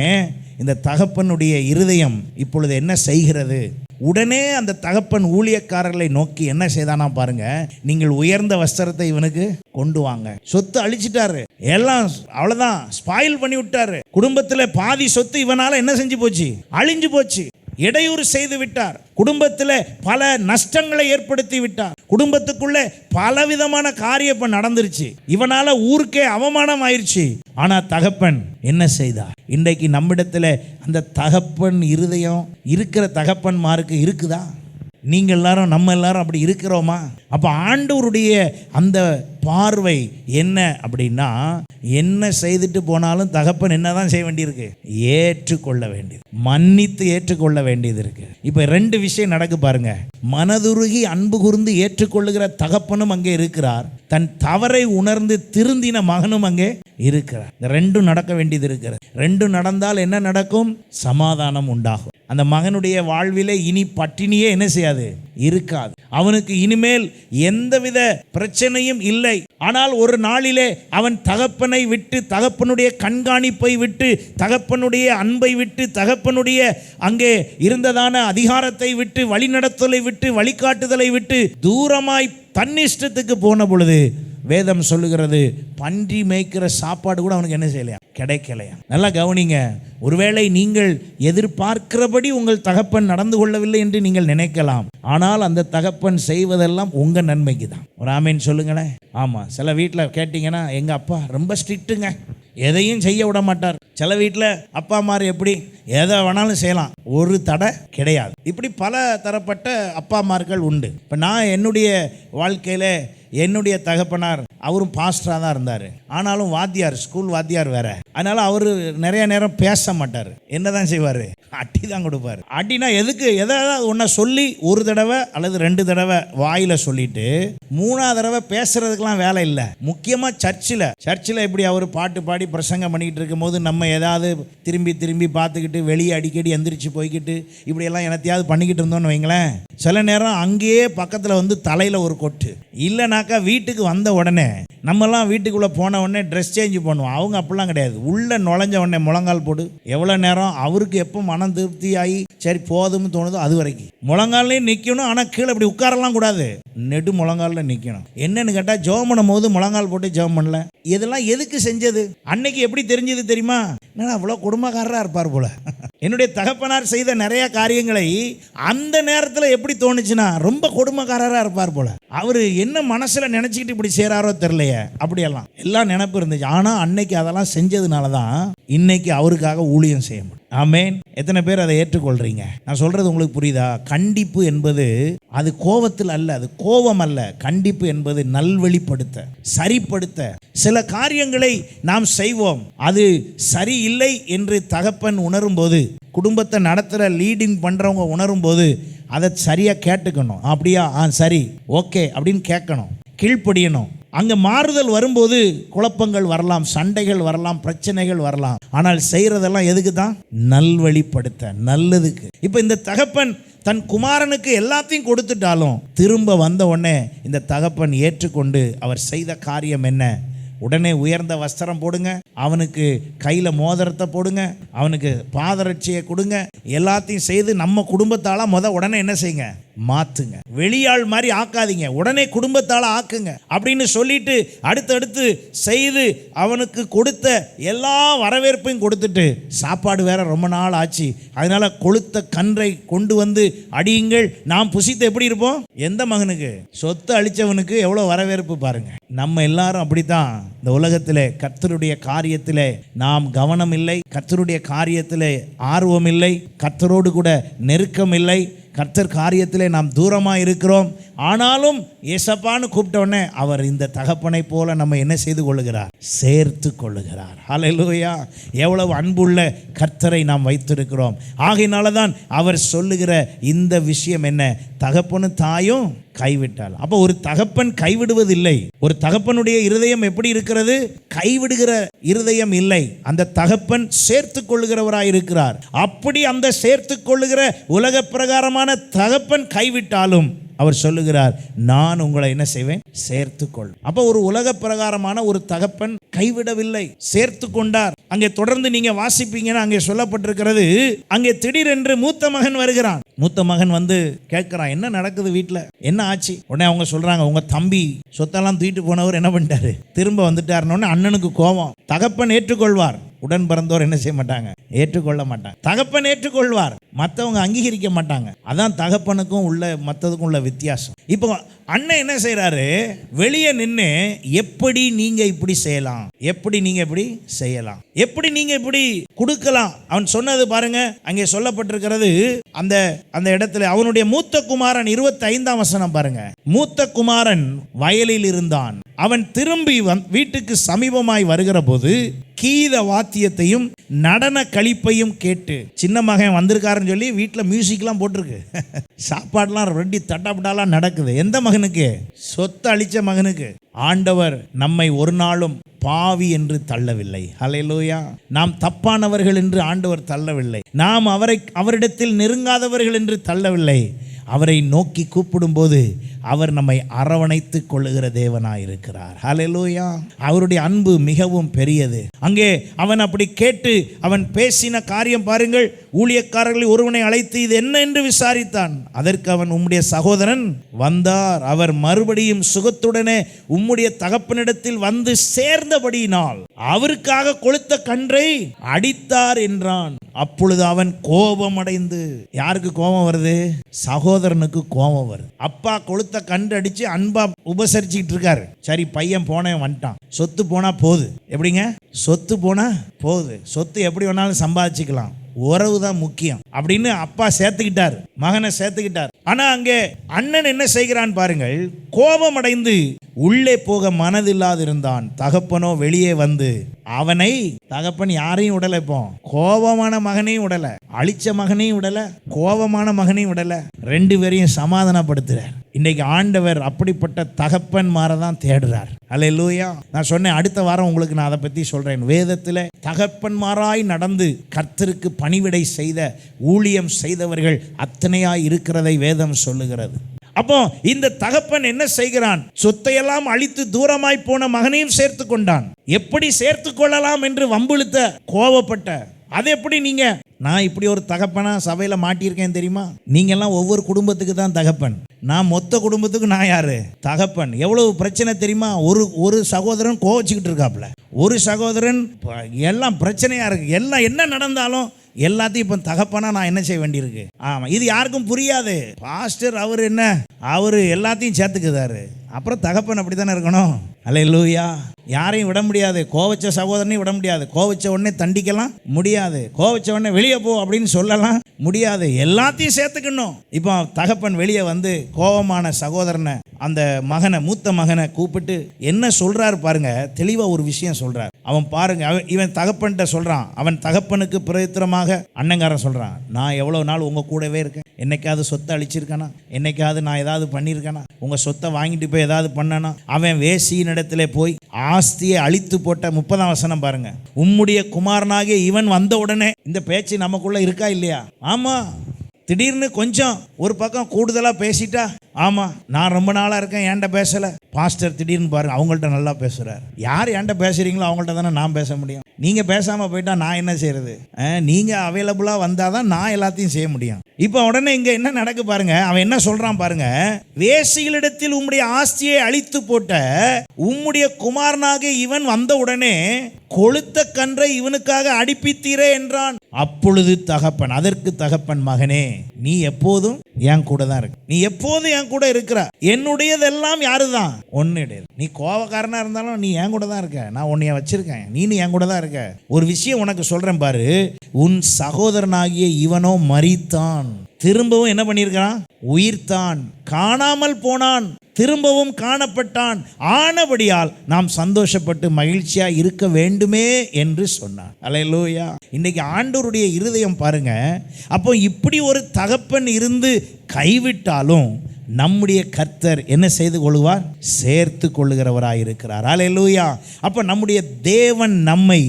இந்த தகப்பனுடைய இருதயம் இப்பொழுது என்ன செய்கிறது? உடனே அந்த தகப்பன் ஊழியக்காரர்களை நோக்கி என்ன செய்தானா பாருங்க, நீங்கள் உயர்ந்த வஸ்திரத்தை இவனுக்கு கொண்டு வாங்க. சொத்து அழிச்சிட்டாரு, எல்லாம் அவ்வளவுதான், ஸ்பாயில் பண்ணி விட்டாரு. குடும்பத்தில் பாதி சொத்து இவனால என்ன செஞ்சு போச்சு, அழிஞ்சு போச்சு. இடையூறு செய்து விட்டார். குடும்பத்தில் பல நஷ்டங்களை ஏற்படுத்தி விட்டார். குடும்பத்துக்குள்ளே பலவிதமான காரியம் நடந்துருச்சு. இவனால ஊருக்கே அவமானம் ஆயிடுச்சு. ஆனா தகப்பன் என்ன செய்தார்? இன்றைக்கு நம்மிடத்தில் அந்த தகப்பன் இருதயம் இருக்கிற தகப்பன்மாருக்கு இருக்குதா? நீங்கள் எல்லாரும், நம்ம எல்லாரும் அப்படி இருக்கிறோமா? அப்போ ஆண்டவருடைய அந்த பார்வை என்ன அப்படின்னா, என்ன செய்துட்டு போனாலும் தகப்பன் என்னதான் செய்ய வேண்டியிருக்கு, ஏற்றுக்கொள்ள வேண்டியது, மன்னித்து ஏற்றுக்கொள்ள வேண்டியது இருக்கு. இப்போ 2 விஷயம் நடக்கு பாருங்க. மனதுருகி அன்பு கூர்ந்து ஏற்றுக்கொள்ளுகிற தகப்பனும் அங்கே இருக்கிறார், தன் தவறை உணர்ந்து திருந்தின மகனும் அங்கே இருக்கிறார். இந்த 2 நடக்க வேண்டியது இருக்கிறது. 2 நடந்தால் என்ன நடக்கும்? சமாதானம் உண்டாகும். அந்த மகனுடைய வாழ்விலே இனி பட்டினியே என்ன செய்யாது, இருக்காது. அவனுக்கு இனிமேல் எந்தவித பிரச்சனையும் இல்லை. ஆனால் ஒரு நாளிலே அவன் தகப்பனை விட்டு, தகப்பனுடைய கண்காணிப்பை விட்டு, தகப்பனுடைய அன்பை விட்டு, தகப்பனுடைய அங்கே இருந்ததான அதிகாரத்தை விட்டு, வழிநடத்தலை விட்டு, வழிகாட்டுதலை விட்டு தூரமாய் தன்னிஷ்டத்துக்கு போன பொழுது வேதம் சொல்லுகிறது, பன்றி மேய்க்கிற சாப்பாடு கூட அவனுக்கு என்ன செய்யலையா, கிடைக்கலையா. நல்லா கவனிங்க. ஒருவேளை நீங்கள் எதிர்பார்க்கிறபடி உங்கள் தகப்பன் நடந்து கொள்ளவில்லை என்று நீங்கள் நினைக்கலாம். ஆனால் அந்த தகப்பன் செய்வதெல்லாம் உங்கள் நன்மைக்கு தான். ஒரு ஆமேன் சொல்லுங்களேன். ஆமாம், சில வீட்டில் கேட்டிங்கன்னா, எங்கள் அப்பா ரொம்ப ஸ்ட்ரிக்ட்டுங்க, எதையும் செய்ய விட மாட்டார். சில வீட்டில் அப்பா அம்மார் எப்படி எதை வேணாலும் செய்யலாம், ஒரு தடை கிடையாது. இப்படி பல தரப்பட்ட அப்பா அம்மார்கள் உண்டு. இப்போ நான் என்னுடைய வாழ்க்கையில் என்னுடைய தகப்பனார் அவரும் பாஸ்டராக தான் இருந்தார். ஆனாலும் வாத்தியார், ஸ்கூல் வாத்தியார் வேற. அதனால அவர் நிறைய நேரம் பேச மாட்டார். என்னதான் செய்வார், அடி தான் கொடுப்பார். அடினா எதுக்கு, எதாவது ஒன்றை சொல்லி 1 தடவை அல்லது 2 தடவை வாயில் சொல்லிட்டு 3ஆவது தடவை பேசுறதுக்கெல்லாம் வேலை இல்லை. முக்கியமாக சர்ச்சில் இப்படி அவர் பாட்டு பாடி பிரசங்கம் பண்ணிக்கிட்டு இருக்கும் போது நம்ம ஏதாவது திரும்பி திரும்பி பார்த்துக்கிட்டு வெளியே அடிக்கடி எந்திரிச்சு போய்கிட்டு இப்படியெல்லாம் என்னத்தையாவது பண்ணிக்கிட்டு இருந்தோன்னு வைங்களேன், சில நேரம் அங்கேயே பக்கத்தில் வந்து தலையில் ஒரு கொட்டு. இல்லைனாக்கா வீட்டுக்கு வந்த உடனே, நம்மலாம் வீட்டுக்குள்ளே போன உடனே ட்ரெஸ் சேஞ்ச் பண்ணுவோம். அவங்க அப்படிலாம் கிடையாது. உள்ளே நுழைஞ்ச உடனே முழங்கால் போடு. எவ்வளோ நேரம் அவருக்கு எப்போ மனம் திருப்தி ஆகி சரி போதும்னு தோணுதோ அது வரைக்கும் முழங்கால்லையும் நிற்கணும். ஆனால் கீழே இப்படி உட்காரலாம் கூடாது, நெடு முழங்காலில் நிற்கணும். என்னன்னு கேட்டால், ஜெபம் பண்ணும் போது முழங்கால் போட்டு ஜெபம் பண்ணல. இதெல்லாம் எதுக்கு செஞ்சது? அன்னைக்கு எப்படி தெரிஞ்சது தெரியுமா? என்னடா அவ்வளோ குடும்பக்காரராக இருப்பார் போல. என்னுடைய தகப்பனார் செய்த நிறைய காரியங்களை அந்த நேரத்தில் எப்படி தோணுச்சுன்னா, ரொம்ப கொடுமைக்காரராக இருப்பார் போல. அவர் என்ன மனசில் நினச்சிக்கிட்டு இப்படி செய்கிறாரோ தெரியலையே, அப்படியெல்லாம் எல்லாம் நினைப்பு இருந்துச்சு. ஆனால் அன்னைக்கு அதெல்லாம் செஞ்சதுனால தான் இன்னைக்கு அவருக்காக ஊழியம் செய்ய முடியும். ஆமேன். எத்தனை பேர் அதை ஏற்றுக்கொள்றீங்க? நான் சொல்றது உங்களுக்கு புரியுதா? கண்டிப்பு என்பது அது கோபத்தில் அல்ல, அது கோபம் அல்ல. கண்டிப்பு என்பது நல்வழிப்படுத்த, சரிப்படுத்த. சில காரியங்களை நாம் செய்வோம், அது சரியில்லை என்று தகப்பன் உணரும் போது, குடும்பத்தை நடத்துகிற லீடிங் பண்ணுறவங்க உணரும் போது அதை சரியாக கேட்டுக்கணும். அப்படியா, சரி, ஓகே அப்படின்னு கேட்கணும், கீழ்ப்படியணும். அங்கே மாறுதல் வரும்போது குழப்பங்கள் வரலாம், சண்டைகள் வரலாம், பிரச்சனைகள் வரலாம். ஆனால் செய்கிறதெல்லாம் எதுக்கு தான்? நல்வழிப்படுத்த, நல்லதுக்கு. இப்போ இந்த தகப்பன் தன் குமாரனுக்கு எல்லாத்தையும் கொடுத்துட்டாலும் திரும்ப வந்த உடனே இந்த தகப்பன் ஏற்றுக்கொண்டு அவர் செய்த காரியம் என்ன? உடனே உயர்ந்த வஸ்திரம் போடுங்க, அவனுக்கு கையில் மோதிரத்தை போடுங்க, அவனுக்கு பாதரட்சியை கொடுங்க, எல்லாத்தையும் செய்து நம்ம குடும்பத்தால் உடனே என்ன செய்யுங்க? மாற்றுங்க. வெளியாள் மாதிரி ஆக்காதீங்க, உடனே குடும்பத்தால் ஆக்குங்க அப்படின்னு சொல்லிட்டு அடுத்தடுத்து செய்து அவனுக்கு கொடுத்த எல்லா வரவேற்பையும் கொடுத்துட்டு, சாப்பாடு வேற ரொம்ப நாள் ஆச்சு, அதனால கொளுத்த கன்றை கொண்டு வந்து அடியுங்கள், நாம் புசித்து எப்படி இருப்போம்? எந்த மகனுக்கு? சொத்து அழிச்சவனுக்கு எவ்வளோ வரவேற்பு பாருங்க. நம்ம எல்லாரும் அப்படித்தான். இந்த உலகத்திலே கர்த்தருடைய காரியத்திலே நாம் கவனம் இல்லை, கர்த்தருடைய காரியத்திலே ஆர்வம் இல்லை, கர்த்தரோடு கூட நெருக்கம் இல்லை, கர்த்தர் காரியத்திலே நாம் தூரமாக இருக்கிறோம். ஆனாலும் ஏசப்பான்னு கூப்பிட்டோடனே அவர் இந்த தகப்பனை போல நம்ம என்ன செய்து கொள்ளுகிறார்? சேர்த்து கொள்ளுகிறார். ஹல்லேலூயா! எவ்வளவு அன்புள்ள கர்த்தரை நாம் வைத்திருக்கிறோம். ஆகையினால தான் அவர் சொல்லுகிற இந்த விஷயம் என்ன? தகப்பனும் தாயும் கைவிட்டால். அப்போ ஒரு தகப்பன் கைவிடுவதில்லை. ஒரு தகப்பனுடைய இருதயம் எப்படி இருக்கிறது? கைவிடுகிற இருதயம் இல்லை. அந்த தகப்பன் சேர்த்து கொள்ளுகிறவராய் இருக்கிறார். அப்படி அந்த சேர்த்து கொள்ளுகிற உலக பிரகாரமான தகப்பன் கைவிட்டாலும் அவர் சொல்லுகிறார், நான் உங்களை என்ன செய்வேன்? சேர்த்து கொள். அப்போ ஒரு உலக பிரகாரமான ஒரு தகப்பன் கைவிடவில்லை, சேர்த்து கொண்டார். அங்கே தொடர்ந்து நீங்க வாசிப்பீங்கன்னா அங்கே சொல்லப்பட்டிருக்கிறது, அங்கே திடீரென்று மூத்த மகன் வருகிறான். மூத்த மகன் வந்து கேட்கிறான், என்ன நடக்குது வீட்டில், என்ன ஆச்சு? உடனே அவங்க சொல்றாங்க, உங்க தம்பி சொத்தெல்லாம் தூக்கிட்டு போனவர் என்ன பண்ணிட்டாரு, திரும்ப வந்துட்டாருன்னு. அண்ணனுக்கு கோபம். தகப்பன் ஏற்றுக்கொள்வார், உடன் பிறந்தோர் என்ன செய்ய மாட்டாங்க? ஏற்றுக்கொள்ள மாட்டாங்க. தகப்பன் ஏற்றுக்கொள்வார், மற்றவங்க அங்கீகரிக்க மாட்டாங்க. அதான் தகப்பனுக்கும் உள்ள மற்றதுக்கும் உள்ள வித்தியாசம். இப்போ அண்ணன் என்ன செய்யறாரு? வெளியே நின்று எப்படி நீங்க இப்படி செய்யலாம், எப்படி நீங்க இப்படி செய்யலாம், எப்படி நீங்க இப்படி கொடுக்கலாம், அவன் சொன்னது பாருங்க. அங்கே சொல்லப்பட்டிருக்கிறது அந்த அந்த இடத்துல அவனுடைய மூத்த குமாரன் 25ஆம் வசனம் பாருங்க. மூத்த குமாரன் வயலில் இருந்தான். அவன் திரும்பி வீட்டுக்கு சமீபமாய் வருகிற போது கீத வாத்தியத்தையும் நடன கழிப்பையும் கேட்டு, சின்ன மகன் வந்திருக்காருன்னு சொல்லி வீட்டில் மியூசிக்லாம் போட்டிருக்கு, சாப்பாடுலாம் ரெடி தட்டாப்பட்டாலாம் நடக்குது. எந்த மகனுக்கு? சொத்து அழிச்ச மகனுக்கு. ஆண்டவர் நம்மை ஒரு நாளும் பாவி என்று தள்ளவில்லை. ஹல்லேலூயா! நாம் தப்பானவர்கள் என்று ஆண்டவர் தள்ளவில்லை. நாம் அவரிடத்தில் நெருங்காதவர்கள் என்று தள்ளவில்லை. அவரை நோக்கி கூப்பிடும்போது அவர் நம்மை அரவணைத்து கொள்ளுகிற தேவனாயிருக்கிறார். ஹல்லேலூயா! அவருடைய அன்பு மிகவும் பெரியது. அங்கே அவன் அப்படி கேட்டு அவன் பேசின காரியம் பாருங்கள். ஊழியக்காரர்களை ஒருவனை அழைத்து இது என்ன என்று விசாரித்தான். அதற்கு அவன், உம்முடைய சகோதரன் வந்தார், அவர் மறுபடியும் சுகத்துடனே உம்முடைய தகப்பனிடத்தில் வந்து சேர்ந்தபடியினால் அவருக்காக கொளுத்த கன்றை அடித்தார் என்றான். அப்பொழுது அவன் கோபம் அடைந்து, யாருக்கு கோபம் வருது? சகோதரனுக்கு கோபம் வருது. அப்பா கொளுத்த கன்று அடிச்சு அன்பா உபசரிச்சுக்கிட்டு இருக்காரு. சரி, பையன் போனேன் வந்துட்டான், சொத்து போனா போகுது. எப்படிங்க? சொத்து போனா போகுது, சொத்து எப்படி வேணாலும் சம்பாதிச்சுக்கலாம், உறவு தான் முக்கியம் அப்படின்னு அப்பா சேர்த்துக்கிட்டார், மகனை சேர்த்துக்கிட்டார். ஆனா அங்கே அண்ணன் என்ன செய்கிறான் பாருங்கள். கோபம் அடைந்து உள்ளே போக மனதில்லாதிருந்தான். தகப்பனோ வெளியே வந்து அவனை, தகப்பன் யாரையும் விடல, இப்போ கோபமான மகனையும் விடல, அழிச்ச மகனையும் விடல, கோபமான மகனையும் விடல, ரெண்டு பேரையும் சமாதானப்படுத்துறார். இன்னைக்கு ஆண்டவர் அப்படிப்பட்ட தகப்பன் மாறதான் தேடுறார். அல்லேலூயா! நான் சொன்னேன், அடுத்த வாரம் உங்களுக்கு நான் அதை பற்றி சொல்றேன். வேதத்தில் தகப்பன்மாராய் நடந்து கர்த்தருக்கு பணிவிடை செய்த, ஊழியம் செய்தவர்கள் அத்தனையாய் இருக்கிறதை வேதம் சொல்லுகிறது. அப்போ இந்த தகப்பன் என்ன செய்கிறான்? சொத்தையெல்லாம் அழித்து தூரமாய் போன மகனையும் சேர்த்து கொண்டான். எப்படி சேர்த்து கொள்ளலாம் என்று வம்பிழுத்த, கோபப்பட்ட, அது எப்படி? நீங்க, நான் இப்படி ஒரு தகப்பனா சபையில் மாட்டியிருக்கேன் தெரியுமா? நீங்க எல்லாம் ஒவ்வொரு குடும்பத்துக்கு தான் தகப்பன், நான் மொத்த குடும்பத்துக்கு நான் யாரு? தகப்பன். எவ்வளவு பிரச்சனை தெரியுமா? ஒரு சகோதரன் கோவச்சுக்கிட்டு இருக்காப்புல, ஒரு சகோதரன் எல்லாம் பிரச்சனையா இருக்கு, எல்லாம் என்ன நடந்தாலும் எல்லாத்தையும் இப்போ தகப்பனா நான் என்ன செய்ய வேண்டியிருக்கு? ஆமாம், இது யாருக்கும் புரியாது. பாஸ்டர் அவர் என்ன, அவர் எல்லாத்தையும் சேர்த்துக்குதாரு. அப்புறம் தகப்பன் அப்படி தானே இருக்கணும். அல்லேலூயா! யாரையும் விட முடியாது, கோவச்ச சகோதரனையும் விட முடியாது, கோவச்ச உடனே தண்டிக்கலாம் முடியாது, கோவச்ச உடனே வெளியே போ அப்படின்னு சொல்லலாம் முடியாது, எல்லாத்தையும் சேர்த்துக்கணும். இப்போ தகப்பன் வெளியே வந்து கோபமான சகோதரனை, அந்த மகனை, மூத்த மகனை கூப்பிட்டு என்ன சொல்றாரு பாருங்க. தெளிவா ஒரு விஷயம் சொல்றார். அவன் பாருங்க, இவன் தகப்பன்கிட்ட சொல்றான். அவன் தகப்பனுக்கு பிரயுத்தரமாக அண்ணங்காரன் சொல்றான், நான் எவ்வளவு நாள் உங்க கூடவே இருக்கேன், என்னைக்காவது சொத்தை அழிச்சிருக்கானா, என்னைக்காவது நான் ஏதாவது பண்ணியிருக்கேனா, உங்க சொத்தை வாங்கிட்டு போய் ஏதாவது பண்ணனா. அவன் வேசியின் இடத்துல போய் ஆஸ்தியை அழித்து போட்ட 30ஆம் வசனம் பாருங்க. உம்முடைய குமாரனாகிய இவன் வந்த உடனே, இந்த பேச்சு நமக்குள்ள இருக்கா இல்லையா? ஆமா, திடீர்னு கொஞ்சம் ஒரு பக்கம் கூடுதலா பேசிட்டா, ஆமா நான் ரொம்ப நாளா இருக்கேன் ஏன்ட பேசல. பாஸ்டர் திடீர்னு பாருங்க அவங்கள்ட்ட நல்லா பேசுறாரு. யார் ஏன்ட பேசுறீங்களோ அவங்கள்ட்ட தானே நான் பேச முடியும். நீங்க பேசாம போயிட்டா நான் என்ன செய்யறது? நீங்க அவைலபிளா வந்தாதான் நான் எல்லாத்தையும் செய்ய முடியும். இப்போ உடனே இங்க என்ன நடக்கு பாருங்க. அவன் என்ன சொல்றான் பாருங்க. வேசிகளிடத்தில் உம்முடைய ஆஸ்தியை அழித்து போட்ட உம்முடைய குமாரனாக இவன் வந்த உடனே கொளுத்த கன்றை இவனுக்காக அடிப்பித்தீரே என்றான். அப்பொழுது தகப்பன், அதற்கு தகப்பன், மகனே நீ எப்போதும் என் கூட தான் இருக்க, நீ எப்போதும் என் கூட இருக்கிற, என்னுடையதெல்லாம் யாருதான்? உன்னுடையது. நீ கோபக்காரனா இருந்தாலும் நீ என் கூட தான் இருக்க, நான் உன்னைய வச்சிருக்கேன், நீ என் கூட தான் இருக்க. ஒரு விஷயம் உனக்கு சொல்றேன் பாரு, உன் சகோதரனாகிய இவனோ மரித்தான், திரும்பவும் என்ன பண்ணியிருக்கிறான்? உயிர்த்தான், காணாமல் போனான், திரும்பவும் காணப்பட்டான், ஆனபடியால் நாம் சந்தோஷப்பட்டு மகிழ்ச்சியா இருக்க வேண்டுமே என்று சொன்னான். அல்லேலூயா. இன்னைக்கு ஆண்டவருடைய இருதயம் பாருங்க. அப்போ இப்படி ஒரு தகப்பன் இருந்து கைவிட்டாலும் நம்முடைய கர்த்தர் என்ன செய்து கொள்வார்? சேர்த்து கொள்ளுகிறவராய் இருக்கிறார். அல்லேலூயா. அப்ப நம்முடைய தேவன் நம்மை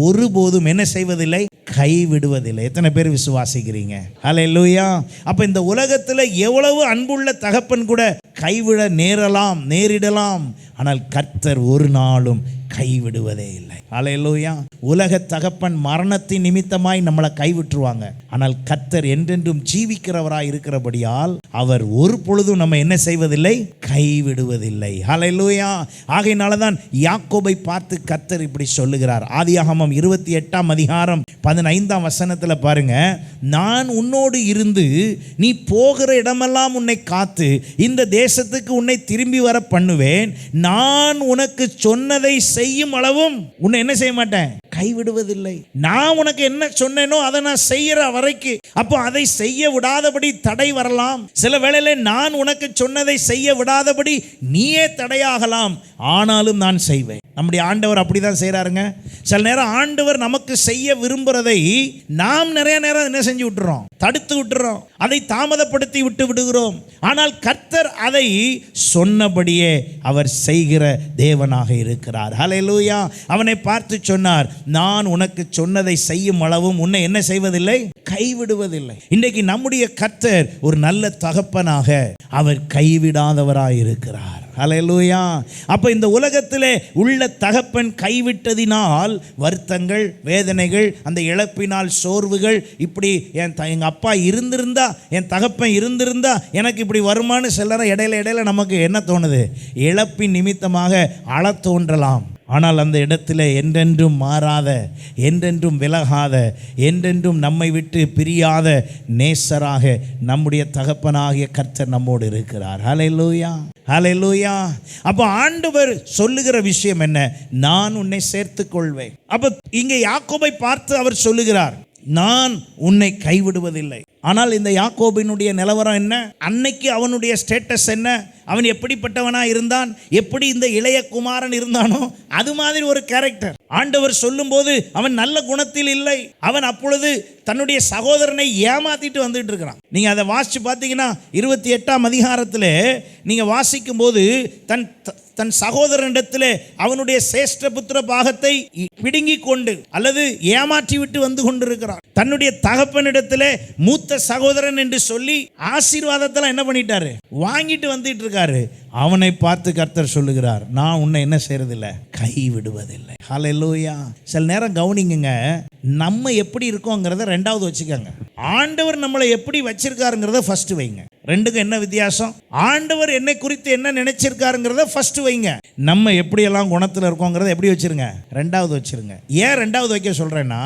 ஒருபோதும் என்ன செய்வதில்லை? கைவிடுவதில்லை. எத்தனை பேர் விசுவாசிக்கிறீங்க? அல்லேலூயா. அப்ப இந்த உலகத்தில் எவ்வளவு அன்புள்ள தகப்பன் கூட கைவிட நேரிடலாம். ஆனால் கர்த்தர் ஒரு நாளும் கைவிடுவதே இல்லை. அல்லேலூயா. உலக தகப்பன் மரணத்தின் நிமித்தமாய் நம்மளை கைவிட்டுருவாங்க. ஆனால் கர்த்தர் என்றென்றும் ஜீவிக்கிறவராய் இருக்கிறபடியால் அவர் ஒரு பொழுதும் நம்ம என்ன செய்வதில்லை? கைவிடுவதில்லை. அல்லேலூயா. ஆகையினாலதான் யாக்கோபை பார்த்து கர்த்தர் இப்படி சொல்லுகிறார். ஆதியாகமம் 28ஆம் அதிகாரம் 15ஆம் வசனத்தில் பாருங்க. நான் உன்னோடு இருந்து நீ போகிற இடமெல்லாம் உன்னை காத்து இந்த தேசத்துக்கு உன்னை திரும்பி வர பண்ணுவேன். நான் உனக்கு சொன்னதை செய்யும் அளவும் உன்னை என்ன செய்ய மாட்டேன்? கைவிடுவதில்லை. நான் உனக்கு என்ன சொன்னேனோ அதை நான் செய்யற வரைக்கும், அப்போ அதை செய்ய விடாதபடி தடை வரலாம். சில வேளையில நான் உனக்கு சொன்னதை செய்ய விடாதபடி நீயே தடையாகலாம், ஆனாலும் நான் செய்வேன். நம்முடைய ஆண்டவர் அப்படிதான் செய்யறாருங்க. சில நேரம் ஆண்டவர் நமக்கு செய்ய விரும்புறதை நாம் நிறைய நேரம் என்ன செஞ்சு விட்டுறோம்? தடுத்து விட்டுறோம், அதை தாமதப்படுத்தி விடுகிறோம். ஆனால் கர்த்தர் அதை சொன்னபடியே அவர் செய்கிற தேவனாக இருக்கிறார். ஹல்லேலூயா. அவனை பார்த்து சொன்னார், நான் உனக்கு சொன்னதை செய்யும் அளவும் உன்னை என்ன செய்வதில்லை? கைவிடுவதில்லை. இன்றைக்கு நம்முடைய கர்த்தர் ஒரு நல்ல தகப்பனாக அவர் கைவிடாதவராய் இருக்கிறார். ஹல்லேலூயா. அப்ப இந்த உலகத்திலே உள்ள தகப்பன் கைவிட்டதினால் வருத்தங்கள், வேதனைகள், அந்த இழப்பினால் சோர்வுகள், இப்படி எங்க அப்பா இருந்திருந்தா, என் தகப்பன் இருந்திருந்தா எனக்கு இப்படி வருமானு சிலரை இடையில நமக்கு என்ன தோணுது? இழப்பின் நிமித்தமாக அழத் தோன்றலாம். ஆனால் அந்த இடத்துல என்றென்றும் மாறாத, என்றென்றும் விலகாத, என்றென்றும் நம்மை விட்டு பிரியாத நேசராக நம்முடைய தகப்பனாகிய கர்த்தர் நம்மோடு இருக்கிறார். ஹல்லேலூயா, ஹல்லேலூயா. அப்போ ஆண்டவர் சொல்லுகிற விஷயம் என்ன? நான் உன்னை சேர்த்துக் கொள்வேன். அப்போ இங்கே யாக்கோபை பார்த்து அவர் சொல்லுகிறார், நான் உன்னை கைவிடுவதில்லை. ஆனால் இந்த யாக்கோபினுடைய நிலவரம் என்ன? அன்னைக்கு அவனுடைய ஸ்டேட்டஸ் என்ன? அவன் எப்படிப்பட்டவனா இருந்தான்? எப்படி இந்த இளைய குமாரன் இருந்தானோ அது மாதிரி ஒரு கேரக்டர். ஆண்டவர் சொல்லும் போது அவன் நல்ல குணத்தில் இல்லை. அவன் அப்பொழுது தன்னுடைய சகோதரனை ஏமாத்திட்டு வந்துட்டு இருக்கிறான். நீங்க அதை வாசிச்சு பார்த்தீங்கன்னா 28ஆம் அதிகாரத்தில் நீங்க வாசிக்கும் போது தன் சகோதரனிடத்தில் அவனுடைய சேஷ்ட புத்திர பாகத்தை பிடுங்கி கொண்டு அல்லது ஏமாற்றி விட்டு வந்து கொண்டிருக்கிறான். தன்னுடைய தகப்பனிடத்தில் மூத்த சகோதரன் என்று சொல்லி ஆசீர்வாதத்தில் என்ன பண்ணிட்டாரு? வாங்கிட்டு வந்துட்டு இருக்காரு. அவனை பார்த்து கர்த்தர் சொல்லுகிறார், நான் உன்னை என்ன செய்யறதில்லை? கைவிடுவதில்லை. ஹல்லேலூயா. சில நேரம் கவனிங்க, நம்ம எப்படி இருக்கோங்கிறத ரெண்டாவது வச்சுக்கோங்க. ஆண்டவர் நம்மளை எப்படி வச்சிருக்காருங்கிறத ஃபர்ஸ்ட் வைங்க. ரெண்டுக்கும் என்ன வித்தியாசம்? ஆண்டவர் என்னை குறித்து என்ன நினைச்சிருக்காருங்கிறத ஃபர்ஸ்ட் வைங்க. நம்ம எப்படியெல்லாம் குணத்தில் இருக்கோங்கிறத எப்படி வச்சிருங்க? ரெண்டாவது வச்சிருங்க. ஏன் ரெண்டாவது வைக்க சொல்றேன்னா,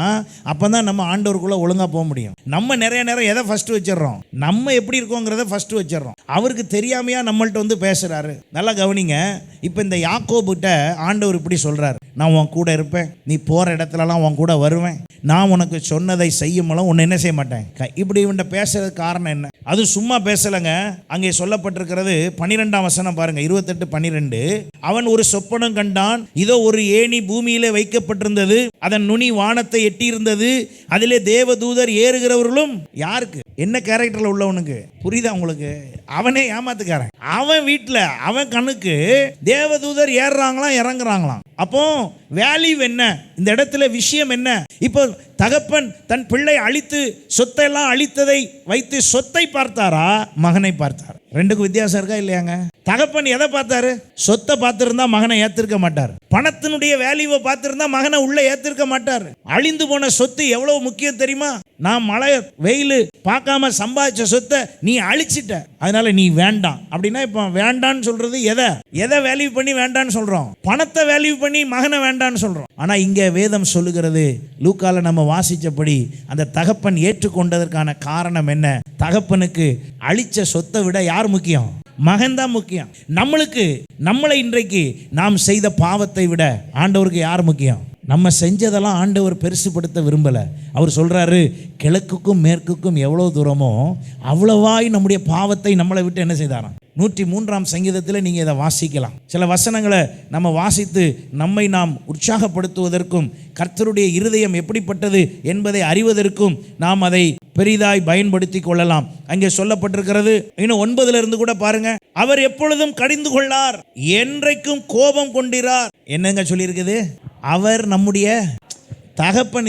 அப்பதான் நம்ம ஆண்டவருக்குள்ள ஒழுங்கா போக முடியும். நம்ம நிறைய நேரம் எதை ஃபர்ஸ்ட் வச்சிடறோம்? நம்ம எப்படி இருக்கோங்கிறத ஃபர்ஸ்ட் வச்சிடறோம். அவருக்கு தெரியாமையா நம்மள்ட்ட வந்து பேசுறாரு. நல்லா கவனிங்க. இப்போ இந்த யாக்கோபுட்ட ஆண்டவர் இப்படி சொல்றாரு, நான் உன் கூட இருப்பேன், நீ போற இடத்துலலாம் உன் கூட வருவேன், நான் உனக்கு சொன்னதை செய்யும்போது உன்னை என்ன செய்ய மாட்டேன். இப்படி இவன்ட்ட பேசுறதுக்கு காரணம் என்ன? அது சும்மா பேசலைங்க. அங்கே சொல்லப்பட்டிருக்கிறது 12ஆம் வசனம் பாருங்க, 28:12. அவன் ஒரு சொப்பனம் கண்டான், இதோ ஒரு ஏணி பூமியிலே வைக்கப்பட்டிருந்தது, அதன் நுனி வானத்தை எட்டியிருந்தது, அதிலே தேவதூதர் ஏறுகிறவர்களும். யாருக்கு? என்ன கேரக்டர்ல உள்ளவனுக்கு? புரியுதா உங்களுக்கு? அவனே ஏமாத்துக்காரன். அவன் வீட்டில் அவன் கண்ணுக்கு தேவதூதர் ஏறுறாங்களாம் இறங்குறாங்களாம். அப்போ வேல்யூ என்ன? இந்த இடத்துல விஷயம் என்ன? இப்போ தகப்பன் தன் பிள்ளை அழித்து சொத்தையெல்லாம் அழித்ததை வைத்து சொத்தை பார்த்தாரா, மகனை பார்த்தார்? ரெண்டுக்கும் வித்தியாசம் இருக்கா இல்லையாங்க? தகப்பன் எதை பார்த்தாரு? சொத்தை பார்த்திருந்தா மகனை ஏத்திருக்க மாட்டார். பணத்தினுடைய வேல்யூவை பார்த்திருந்தா மகனை உள்ள ஏத்திருக்க மாட்டார். அழிந்து போன சொத்து எவ்வளவு முக்கியம் தெரியுமா? நான் மழை வெயில் பார்க்காம சம்பாதிச்ச சொத்தை நீ அழிச்சிட்ட, அதனால நீ வேண்டாம் அப்படின்னா, இப்போ வேண்டான்னு சொல்றது எதை வேல்யூ பண்ணி வேண்டான்னு சொல்றோம்? பணத்தை வேல்யூ பண்ணி மகனை வேண்டான்னு சொல்றோம். ஆனா இங்க வேதம் சொல்லுகிறது, லூக்கால நம்ம வாசிச்சபடி அந்த தகப்பன் ஏற்றுக்கொண்டதற்கான காரணம் என்ன? தகப்பனுக்கு அழிச்ச சொத்தை விட யார் முக்கியம்? மகன்தான் முக்கியம். நம்மளை இன்றைக்கு நாம் செய்த பாவத்தை விட ஆண்டவருக்கு யார் முக்கியம்? நம்ம செஞ்சதெல்லாம் ஆண்டவர் பெருசுப்படுத்த விரும்பலை. அவர் சொல்கிறாரு, கிழக்குக்கும் மேற்குக்கும் எவ்வளோ தூரமோ அவ்வளவாய் நம்முடைய பாவத்தை நம்மளை விட்டு என்ன செய்தாராம். 103ஆம் சங்கீதத்தில் நீங்கள் இதை வாசிக்கலாம். சில வசனங்களை நம்ம வாசித்து நம்மை நாம் உற்சாகப்படுத்துவதற்கும் கர்த்தருடைய இருதயம் எப்படிப்பட்டது என்பதை அறிவதற்கும் நாம் அதை பெரிதாய் பயன்படுத்தி கொள்ளலாம். அங்கே சொல்லப்பட்டிருக்கிறது, இன்னும் 9 இருந்து கூட பாருங்க, அவர் எப்பொழுதும் கடிந்து கொள்ளார், என்றைக்கும் கோபம் கொண்டிரார். என்னங்க சொல்லியிருக்குது? அவர் நம்முடைய தகப்பன்.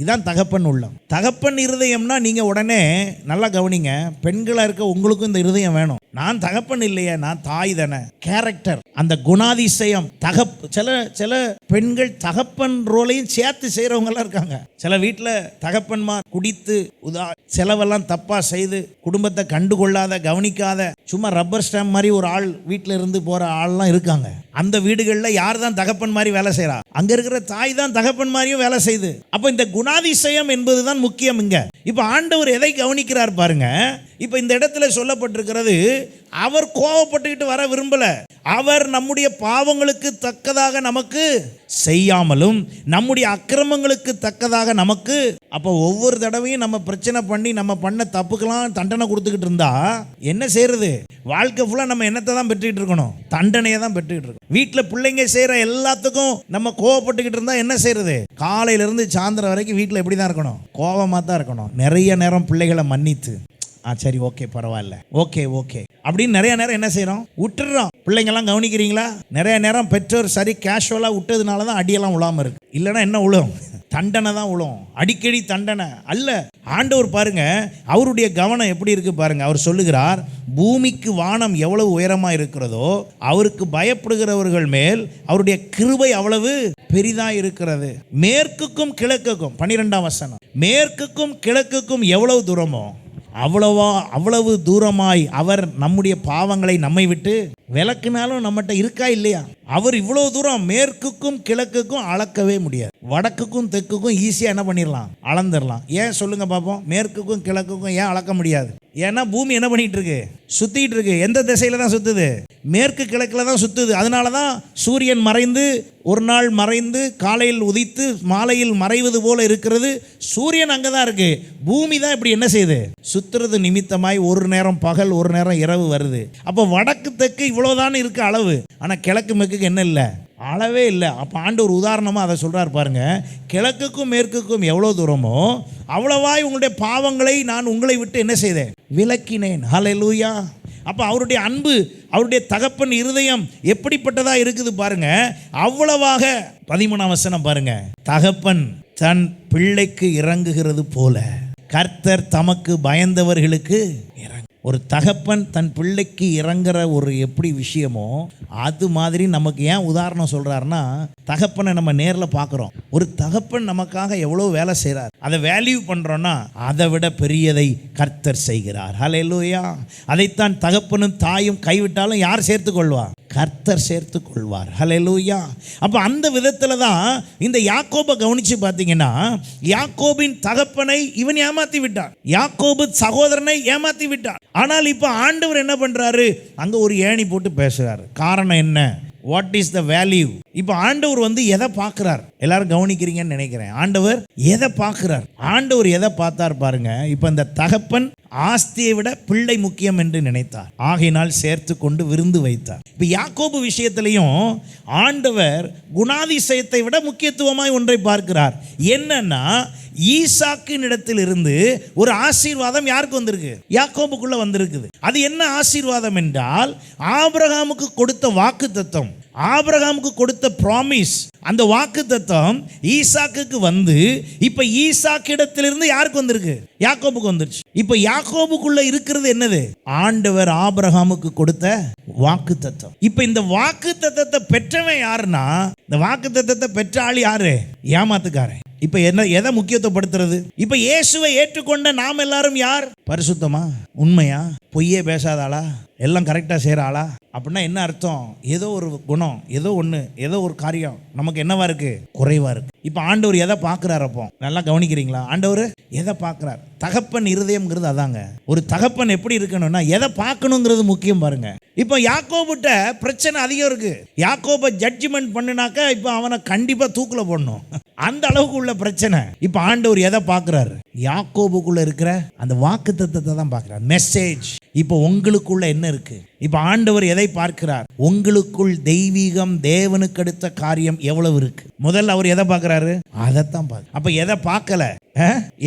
இதான் தகப்பன் உள்ளம். தகப்பன் இருதயம்னா நீங்க உடனே நல்லா கவனிங்க, பெண்களா இருக்க உங்களுக்கும் இந்த இருதயம் வேணும். நான் தகப்பன் இல்லையே, நான் தாய் தானே. கேரக்டர், அந்த குணாதிசயம். சில பெண்கள் தகப்பன் ரோலையும் சேர்த்து செய்யறவங்கலாம் இருக்காங்க. சில வீட்டில் தகப்பன்மார் குடித்து செலவெல்லாம் தப்பா செய்து குடும்பத்தை கண்டுகொள்ளாத, கவனிக்காத, சும்மா ரப்பர் ஸ்டாம்ப் மாதிரி ஒரு ஆள் வீட்டில் இருந்து போற ஆள்லாம் இருக்காங்க. அந்த வீடுகளில் யார் தான் தகப்பன் மாதிரி வேலை செய்யறா? அங்க இருக்கிற தாய் தான் தகப்பன் மாதிரியும் வேலை செய்யுது. அப்ப இந்த குணாதிசயம் என்பதுதான் முக்கியம். இங்க இப்ப ஆண்டவர் எதை கவனிக்கிறார் பாருங்க. இப்ப இந்த இடத்துல சொல்லப்பட்டிருக்கிறது, அவர் கோபப்பட்டுக்கிட்டு வர விரும்பல. அவர் நம்முடைய பாவங்களுக்கு தக்கதாக நமக்கு செய்யாமலும் நம்முடைய அக்கிரமங்களுக்கு தக்கதாக நமக்கு. அப்போ ஒவ்வொரு தடவையும் நம்ம பிரச்சனை பண்ணி நம்ம பண்ண தப்புக்கெல்லாம் தண்டனை கொடுத்துக்கிட்டு இருந்தா என்ன செய்யறது? வாழ்க்கை ஃபுல்லாக நம்ம என்னத்தை தான் பெற்றுக்கிட்டு இருக்கணும்? தண்டனையை தான் பெற்றுக்கிட்டு இருக்கணும். வீட்டில் பிள்ளைங்க செய்கிற எல்லாத்துக்கும் நம்ம கோவப்பட்டுக்கிட்டு இருந்தால் என்ன செய்யறது? காலையிலேருந்து சாயந்தரம் வரைக்கும் வீட்டில் எப்படி தான் இருக்கணும்? கோபமாக தான் இருக்கணும். நிறைய நேரம் பிள்ளைகளை மன்னித்து, சரி ஓகே பரவாயில்ல, ஓகே அப்படின்னு நிறைய நேரம் என்ன செய்யறோம்? விட்டுறோம். பிள்ளைங்கெல்லாம் கவனிக்கிறீங்களா? நிறைய நேரம் பெற்றோர் சரி கேஷுவலாக விட்டதுனால தான் அடியெல்லாம் விழாம இருக்கு. இல்லைன்னா என்ன விழும்? தண்டனை தான் விழும். அடிக்கடி தண்டனை அல்ல. ஆண்டவர் பாருங்க, அவருடைய கவனம் எப்படி இருக்கு பாருங்க. அவர் சொல்லுகிறார், பூமிக்கு வானம் எவ்வளவு உயரமா இருக்கிறதோ அவருக்கு பயப்படுகிறவர்கள் மேல் அவருடைய கிருபை அவ்வளவு பெரிதா இருக்கிறது. மேற்குக்கும் கிழக்குக்கும், 12ஆம் வசனம், மேற்குக்கும் கிழக்குக்கும் எவ்வளவு தூரமோ அவ்வளவு தூரமாய் அவர் நம்முடைய பாவங்களை நம்மை விட்டு விலக்குனாலும் நம்மகிட்ட இருக்கா இல்லையா? அவர் இவ்வளவு தூரம் மேற்குக்கும் கிழக்குக்கும் அளக்கவே முடியாது. வடக்குக்கும் தெற்குக்கும் ஈஸியாக என்ன பண்ணிடலாம்? அளந்துடலாம். ஏன் சொல்லுங்க பார்ப்போம்? மேற்குக்கும் கிழக்குக்கும் ஏன் அளக்க முடியாது? ஏன்னா பூமி என்ன பண்ணிட்டு இருக்கு? சுத்திட்டு இருக்கு. எந்த திசையில தான் சுத்துது? மேற்கு கிழக்குல தான் சுத்துது. அதனால தான் சூரியன் மறைந்து ஒரு நாள் மறைந்து காலையில் உதித்து மாலையில் மறைவது போல இருக்கிறது. சூரியன் அங்கே தான் இருக்கு. பூமி தான் இப்படி என்ன செய்யுது? சுத்துறது நிமித்தமாய் ஒரு நேரம் பகல் ஒரு நேரம் இரவு வருது. அப்போ வடக்கு தெற்கு இவ்வளவுதான் இருக்கு அளவு. ஆனால் கிழக்கு மேற்குக்கு என்ன இல்லை? அளவே இல்லை. அப்போ ஆண்டவர் உதாரணமாக அதை சொல்கிறார் பாருங்க. கிழக்குக்கும் மேற்குக்கும் எவ்வளோ தூரமோ அவ்வளவாய் உங்களுடைய பாவங்களை நான் உங்களை விட்டு என்ன செய்தேன்? விலக்கினேன். ஹல்லேலூயா. அப்போ அவருடைய அன்பு, அவருடைய தகப்பன் இருதயம் எப்படிப்பட்டதா இருக்குது பாருங்க. அவ்வளவாக 13ஆம் வசனம் பாருங்க, தகப்பன் தன் பிள்ளைக்கு இறங்குகிறது போல கர்த்தர் தமக்கு பயந்தவர்களுக்கு இறங்கு. ஒரு தகப்பன் தன் பிள்ளைக்கு இறங்குற ஒரு எப்படி விஷயமோ அது மாதிரி நமக்கு ஏன் உதாரணம் சொல்றாருன்னா, தகப்பனை நம்ம நேரில் பார்க்குறோம். ஒரு தகப்பன் நமக்காக எவ்வளோ வேலை செய்கிறார், அதை வேல்யூ பண்ணுறோன்னா அதை விட பெரியதை கர்த்தர் செய்கிறார். ஹல்லேலூயா. அதைத்தான் தகப்பனும் தாயும் கைவிட்டாலும் யார் சேர்த்து கொள்வா? கர்த்தர் சேர்த்து கொள்வார். ஹல்லேலூயா. அப்போ அந்த விதத்தில் தான் இந்த யாக்கோபை கவனித்து பார்த்தீங்கன்னா, யாக்கோபின் தகப்பனை இவன் ஏமாற்றி விட்டான், யாக்கோபு சகோதரனை ஏமாற்றி விட்டான். ஆனால் இப்போ ஆண்டவர் என்ன பண்ணுறாரு? அங்கே ஒரு ஏணி போட்டு பேசுகிறார். காரணம் என்ன? What is the value? இப்போ ஆண்டவர் எதை பார்க்கிறார்? எல்லாரும் கவனிக்கிறீங்கன்னு நினைக்கிறேன். ஆண்டவர் எதை பார்க்கிறார்? ஆண்டவர் எதை பார்த்தார் பாருங்க. இப்போ இந்த தகப்பன் ஆஸ்தியை விட பிள்ளை முக்கியம் என்று நினைத்தார், ஆகையினால் சேர்த்து கொண்டு விருந்து வைத்தார். இப்போ யாக்கோபு விஷயத்திலையும் ஆண்டவர் குணாதிசயத்தை விட முக்கியத்துவமாய் ஒன்றை பார்க்கிறார். என்னன்னா, ஈசாக்கின் இடத்தில் இருந்து ஒரு ஆசீர்வாதம் யாருக்கு வந்திருக்கு? யாக்கோபுக்குள்ள வந்திருக்குது. அது என்ன ஆசீர்வாதம் என்றால், ஆபிரகாமுக்கு கொடுத்த வாக்குத்தத்தம், ஆபிரகாமுக்கு கொடுத்த ப்ராமிஸ், அந்த வாக்குத்தத்தம் ஈசாக்குக்கு வந்து இப்ப ஈசாக்கிடத்திலிருந்து யாருக்கு வந்திருக்கு? யாக்கோபுக்கு வந்துருச்சு. இப்ப யாக்கோபுக்குள்ள இருக்கிறது என்னது? ஆண்டவர் ஆபிரகாமுக்கு கொடுத்த வாக்குத்தத்தம். இப்ப இந்த வாக்குத்தத்தத்தை பெற்றவன் யாருன்னா, இந்த வாக்குத்தத்தத்தை பெற்ற ஆள் யாரு? ஏமாத்துக்காரன். இப்ப என்ன, எதை முக்கியத்துவப்படுத்துறது? இப்ப இயேசுவை ஏற்றுக்கொண்ட நாம் எல்லாரும் யார்? பரிசுத்தமா, உண்மையா, பொய்யே பேசாதாளா, எல்லாம் கரெக்டா செய்யறாளா? அப்படின்னா என்ன அர்த்தம்? ஏதோ ஒரு குணம், ஏதோ ஒன்று, ஏதோ ஒரு காரியம் நமக்கு என்னவா இருக்கு? குறைவா இருக்கு. இப்போ ஆண்டவர் எதை பார்க்கிறார்? அப்போ நல்லா கவனிக்கிறீங்களா? ஆண்டவர் எதை பார்க்கிறார்? தகப்பன் இருதயம்ங்கிறது அதாங்க. ஒரு தகப்பன் எப்படி இருக்கணும்னா எதை பார்க்கணுங்கிறது முக்கியம் பாருங்க. இப்போ யாக்கோபுட்ட பிரச்சனை அதிகம் இருக்கு. யாக்கோபை ஜட்ஜ்மெண்ட் பண்ணினாக்கா இப்போ அவனை கண்டிப்பா தூக்குல போடணும், அந்த அளவுக்கு உள்ள பிரச்சனை. இப்போ ஆண்டவர் எதை பார்க்கிறாரு? யாக்கோபுக்குள்ள இருக்கிற அந்த வாக்குத்தத்தத்தை தான் பார்க்கிறார், மெசேஜ். இப்போ உங்களுக்குள்ள என்ன இருக்கு? இப்போ ஆண்டவர் எதை பார்க்கிறார்? உங்களுக்குள் தெய்வீகம், தேவனுக்கு அடுத்த காரியம் எவ்வளவு இருக்கு? முதல்ல அவர் எதை பார்க்கிறாரு? அதைத்தான் பார்க்க. அப்ப எதை பார்க்கல?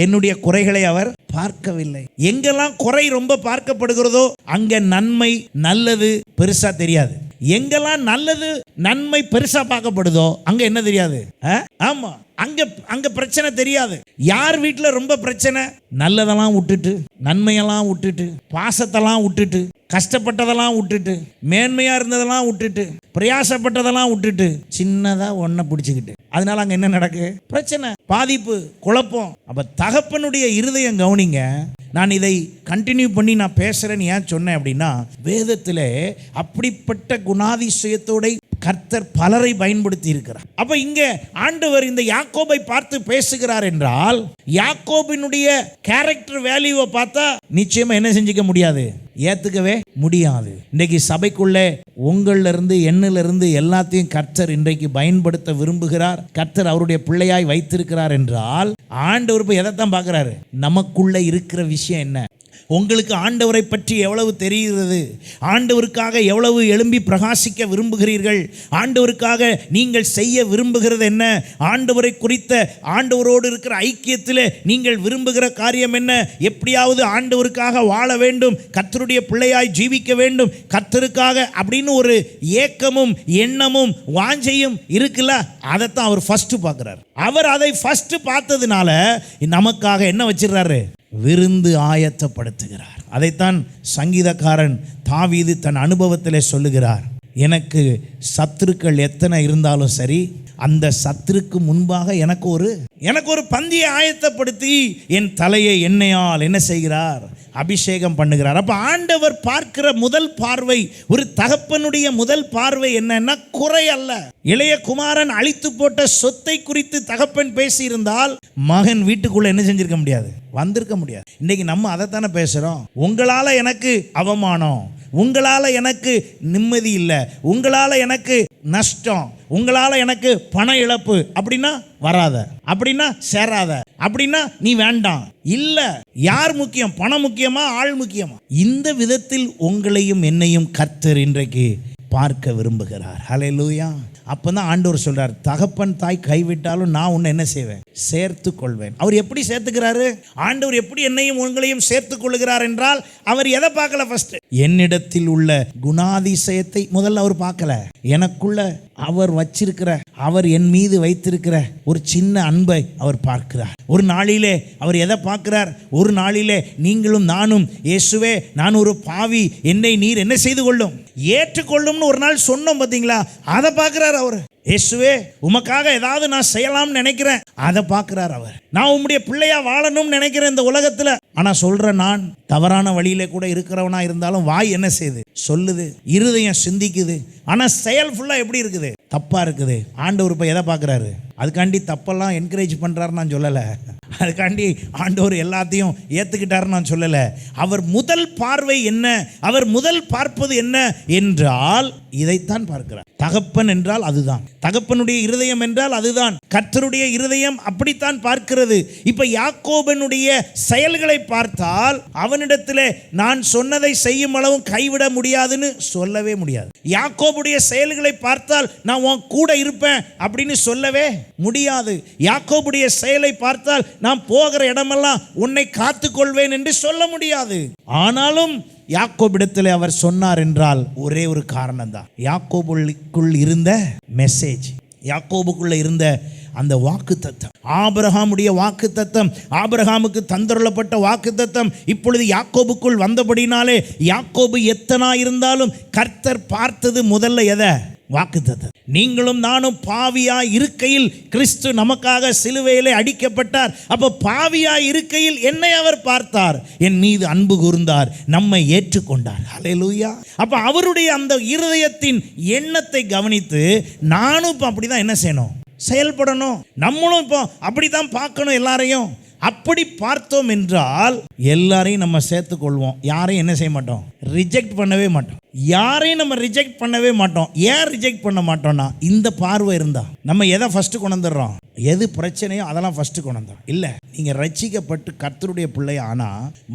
என்னுடைய குறைகளை அவர் பார்க்கவில்லை. எங்கெல்லாம் குறை ரொம்ப பார்க்கப்படுகிறதோ அங்க நன்மை, நல்லது பெருசா தெரியாது. எங்கெல்லாம் நல்லது, நன்மை பெருசா பார்க்கப்படுதோ அங்க என்ன தெரியாது? ஆமா, அங்க பிரச்சனை தெரியாது. யார் வீட்டுல ரொம்ப பிரச்சனை? நல்லதெல்லாம் விட்டுட்டு, நன்மையெல்லாம் விட்டுட்டு, பாசத்தெல்லாம் விட்டுட்டு, கஷ்டப்பட்டதெல்லாம் விட்டுட்டு, மேன்மையா இருந்ததெல்லாம் விட்டுட்டு, பிரயாசப்பட்டதெல்லாம் விட்டுட்டு, சின்னதா ஒன்ன பிடிச்சுக்கிட்டு, அதனால அங்க என்ன நடக்கு? பிரச்சனை, பாதிப்பு, குழப்பம். அப்ப தகப்பனுடைய இருதயம் கவனிங்க. நான் இதை கண்டினியூ பண்ணி நான் பேசுறேன்னு ஏன் சொன்னேன் அப்படின்னா, வேதத்திலே அப்படிப்பட்ட குணாதிசயத்தோட கர்த்தர் பலரை பயன்படுத்தி இருக்கிறார். அப்ப இங்க ஆண்டவர் இந்த யாக்கோபை பார்த்து பேசுகிறார் என்றால், யாக்கோபினுடைய கேரக்டர் வேல்யூவை பார்த்தா நிச்சயமா என்ன செஞ்சுக்க முடியாது? ஏத்துக்கவே முடியாது. இன்றைக்கு சபைக்குள்ளே உங்கள்ல இருந்து, என்னில இருந்து எல்லாத்தையும் கர்த்தர் இன்றைக்கு பயன்படுத்த விரும்புகிறார். கர்த்தர் அவருடைய பிள்ளையாய் வைத்திருக்கிறார் என்றால், ஆண்டவர் இப்ப எதைத்தான் பார்க்கிறாரு? நமக்குள்ள இருக்கிற விஷயம் என்ன? உங்களுக்கு ஆண்டவரை பற்றி எவ்வளவு தெரிகிறது? ஆண்டவருக்காக எவ்வளவு எழும்பி பிரகாசிக்க விரும்புகிறீர்கள்? ஆண்டவருக்காக நீங்கள் செய்ய விரும்புகிறது என்ன? ஆண்டவரை குறித்த, ஆண்டவரோடு இருக்கிற ஐக்கியத்தில் நீங்கள் விரும்புகிற காரியம் என்ன? எப்படியாவது ஆண்டவருக்காக வாழ வேண்டும், கர்த்தருடைய பிள்ளையாய் ஜீவிக்க வேண்டும், கர்த்தருக்காக அப்படின்னு ஒரு ஏக்கமும் எண்ணமும் வாஞ்சையும் இருக்குல்ல, அதைத்தான் அவர் ஃபர்ஸ்ட் பார்க்கிறார். அவர் அதை ஃபர்ஸ்ட் பார்த்ததுனால நமக்காக என்ன வச்சிடறாரு? விருந்து ஆயத்தப்படுத்துகிறார். அதைத்தான் சங்கீதக்காரன் தாவீது தன் அனுபவத்திலே சொல்லுகிறார். எனக்கு சத்துருக்கள் எத்தனை இருந்தாலும் சரி, அந்த சத்துருக்கு முன்பாக எனக்கு ஒரு பந்தியை ஆயத்தப்படுத்தி என் தலையை எண்ணெயால் என்ன செய்கிறார்? அபிஷேகம் பண்ணுகிறார். அப்ப ஆண்டவர் பார்க்கிற முதல் பார்வை, ஒரு தகப்பனுடைய முதல் பார்வை என்னன்னா குறை அல்ல. இளைய குமாரன் அழித்து போட்ட சொத்தை குறித்து தகப்பன் பேசியிருந்தால் மகன் வீட்டுக்குள்ள என்ன செஞ்சிருக்க முடியாது? வந்திருக்க முடியாது. இன்னைக்கு நம்ம அதைத்தானே பேசுறோம். உங்களால எனக்கு அவமானம், உங்களால எனக்கு நிம்மதி இல்லை, உங்களால எனக்கு நஷ்டம், உங்களால எனக்கு பண இழப்பு, அப்படின்னா வராத, அப்படின்னா சேராத, அப்படின்னா நீ வேண்டாம். இல்ல, யார் முக்கியம்? பணம் முக்கியமா, ஆள் முக்கியமா? இந்த விதத்தில் உங்களையும் என்னையும் கர்த்தர் இன்றைக்கு பார்க்க விரும்புகிறார். ஹல்லேலூயா. அப்பதான் ஆண்டவர் சொல்றார், தகப்பன் தாய் கைவிட்டாலும் நான் உன்னை என்ன செய்வேன்? சேர்த்து கொள்வேன். அவர் எப்படி சேர்த்துக்கிறாரு? ஆண்டவர் எப்படி என்னையும் உங்களையும் சேர்த்து கொள்ளுகிறார் என்றால், அவர் எதை பார்க்கல? ஃபர்ஸ்ட் என்னிடத்தில் உள்ள குணாதிசயத்தை முதல்ல அவர் பார்க்கல. எனக்குள்ள அவர் வச்சிருக்கிற, அவர் என் மீது வைத்திருக்கிற ஒரு சின்ன அன்பை அவர் பார்க்கிறார். ஒரு நாளிலே அவர் எதை பார்க்கிறார்? ஒரு நாளிலே நீங்களும் நானும், இயேசுவே நான் ஒரு பாவி, என்னை நீர் என்ன செய்து கொள்ளும், ஏற்றுக்கொள்ளும்னு ஒரு நாள் சொன்னோம் பார்த்தீங்களா? அதை பார்க்கிறார் அவர். இயேசுவே உமக்காக ஏதாவது நான் செய்யலாம்னு நினைக்கிறேன், அதை பார்க்கிறார் அவர். நான் உம்முடைய பிள்ளையா வாழணும்னு நினைக்கிறேன் இந்த உலகத்துல, ஆனா சொல்றேன், நான் தவறான வழியில கூட இருக்கிறவனா இருந்தாலும் வாய் என்ன செய்யுது, சொல்லுது, இருதயம் சிந்திக்குது, ஆனா செயல் ஃபுல்லா எப்படி இருக்குது, தப்பா இருக்குது. ஆண்டவர் இப்ப எதை பார்க்கிறாரு? அதுக்காண்டி தப்பெல்லாம் என்கரேஜ் பண்றாரு நான் சொல்லலை, அதுக்காண்டி ஆண்டவர் எல்லாத்தையும் ஏத்துக்கிட்டாரு நான் சொல்லலை. அவர் முதல் பார்வை என்ன, அவர் முதல் பார்ப்பது என்ன என்றால் இதைத்தான் பார்க்கிறார். தகப்பன் என்றால் அதுதான், தகப்பனுடைய இருதயம் என்றால் அதுதான், கர்த்தருடைய இருதயம் அப்படித்தான் பார்க்கிறது. இப்ப யாக்கோபனுடைய செயல்களை பார்த்தால் அவனிடத்திலே நான் சொன்னதை செய்யும் அளவும் கைவிட முடியாதுன்னு சொல்லவே முடியாது. யாக்கோபுடைய செயல்களை பார்த்தால் நான் உன் கூட இருப்பேன் அப்படின்னு சொல்லவே முடியாது. யாக்கோபுடைய செயலை பார்த்தால் நான் போகிற இடமெல்லாம் உன்னை காத்துக்கொள்வேன் என்று சொல்ல முடியாது. ஆனாலும் யாக்கோபிடத்தில் அவர் சொன்னார் என்றால் ஒரே ஒரு காரணம் தான், யாக்கோபுக்குள் இருந்த மெசேஜ், யாக்கோபுக்குள்ள இருந்த அந்த வாக்குத்தத்தம், ஆபிரகாமுடைய வாக்குத்தத்தம், ஆபிரகாமுக்கு தந்தருளப்பட்ட வாக்குத்தத்தம் இப்பொழுது யாக்கோபுக்குள் வந்தபடினாலே யாக்கோபு எத்தனா இருந்தாலும் கர்த்தர் பார்த்தது முதல்ல எதை? வாக்குத்தத்தம். நீங்களும் நானும் பாவியா இருக்கையில் கிறிஸ்து நமக்காக சிலுவையிலே அடிக்கப்பட்டார். அப்ப பாவியா இருக்கையில் என்னை அவர் பார்த்தார், என் மீது அன்பு கூர்ந்தார், நம்மை ஏற்றுக்கொண்டார். ஹல்லேலூயா. அப்ப அவருடைய அந்த இருதயத்தின் எண்ணத்தை கவனித்து நானும் இப்போ அப்படிதான் என்ன செய்யணும், செயல்படணும். நம்மளும் இப்போ அப்படித்தான் பார்க்கணும் எல்லாரையும். அப்படி பார்த்தோம் என்றால் எல்லாரையும் நம்ம சேர்த்துக்கொள்வோம், யாரையும் என்ன செய்ய மாட்டோம், ரிஜெக்ட் பண்ணவே மாட்டோம். யாரையும் நம்ம ரிஜெக்ட் பண்ணவே மாட்டோம். ஏன் ரிஜெக்ட் பண்ண மாட்டோம்னா இந்த பார்வை இருந்தா நம்ம எதை ஃபர்ஸ்ட் கொண்டு வந்துடுறோம், எது பிரச்சனையோ அதெல்லாம் ஃபர்ஸ்ட் கொண்டு வந்துடும். இல்லை, நீங்கள் ரட்சிக்கப்பட்டு கர்த்தருடைய பிள்ளை ஆனா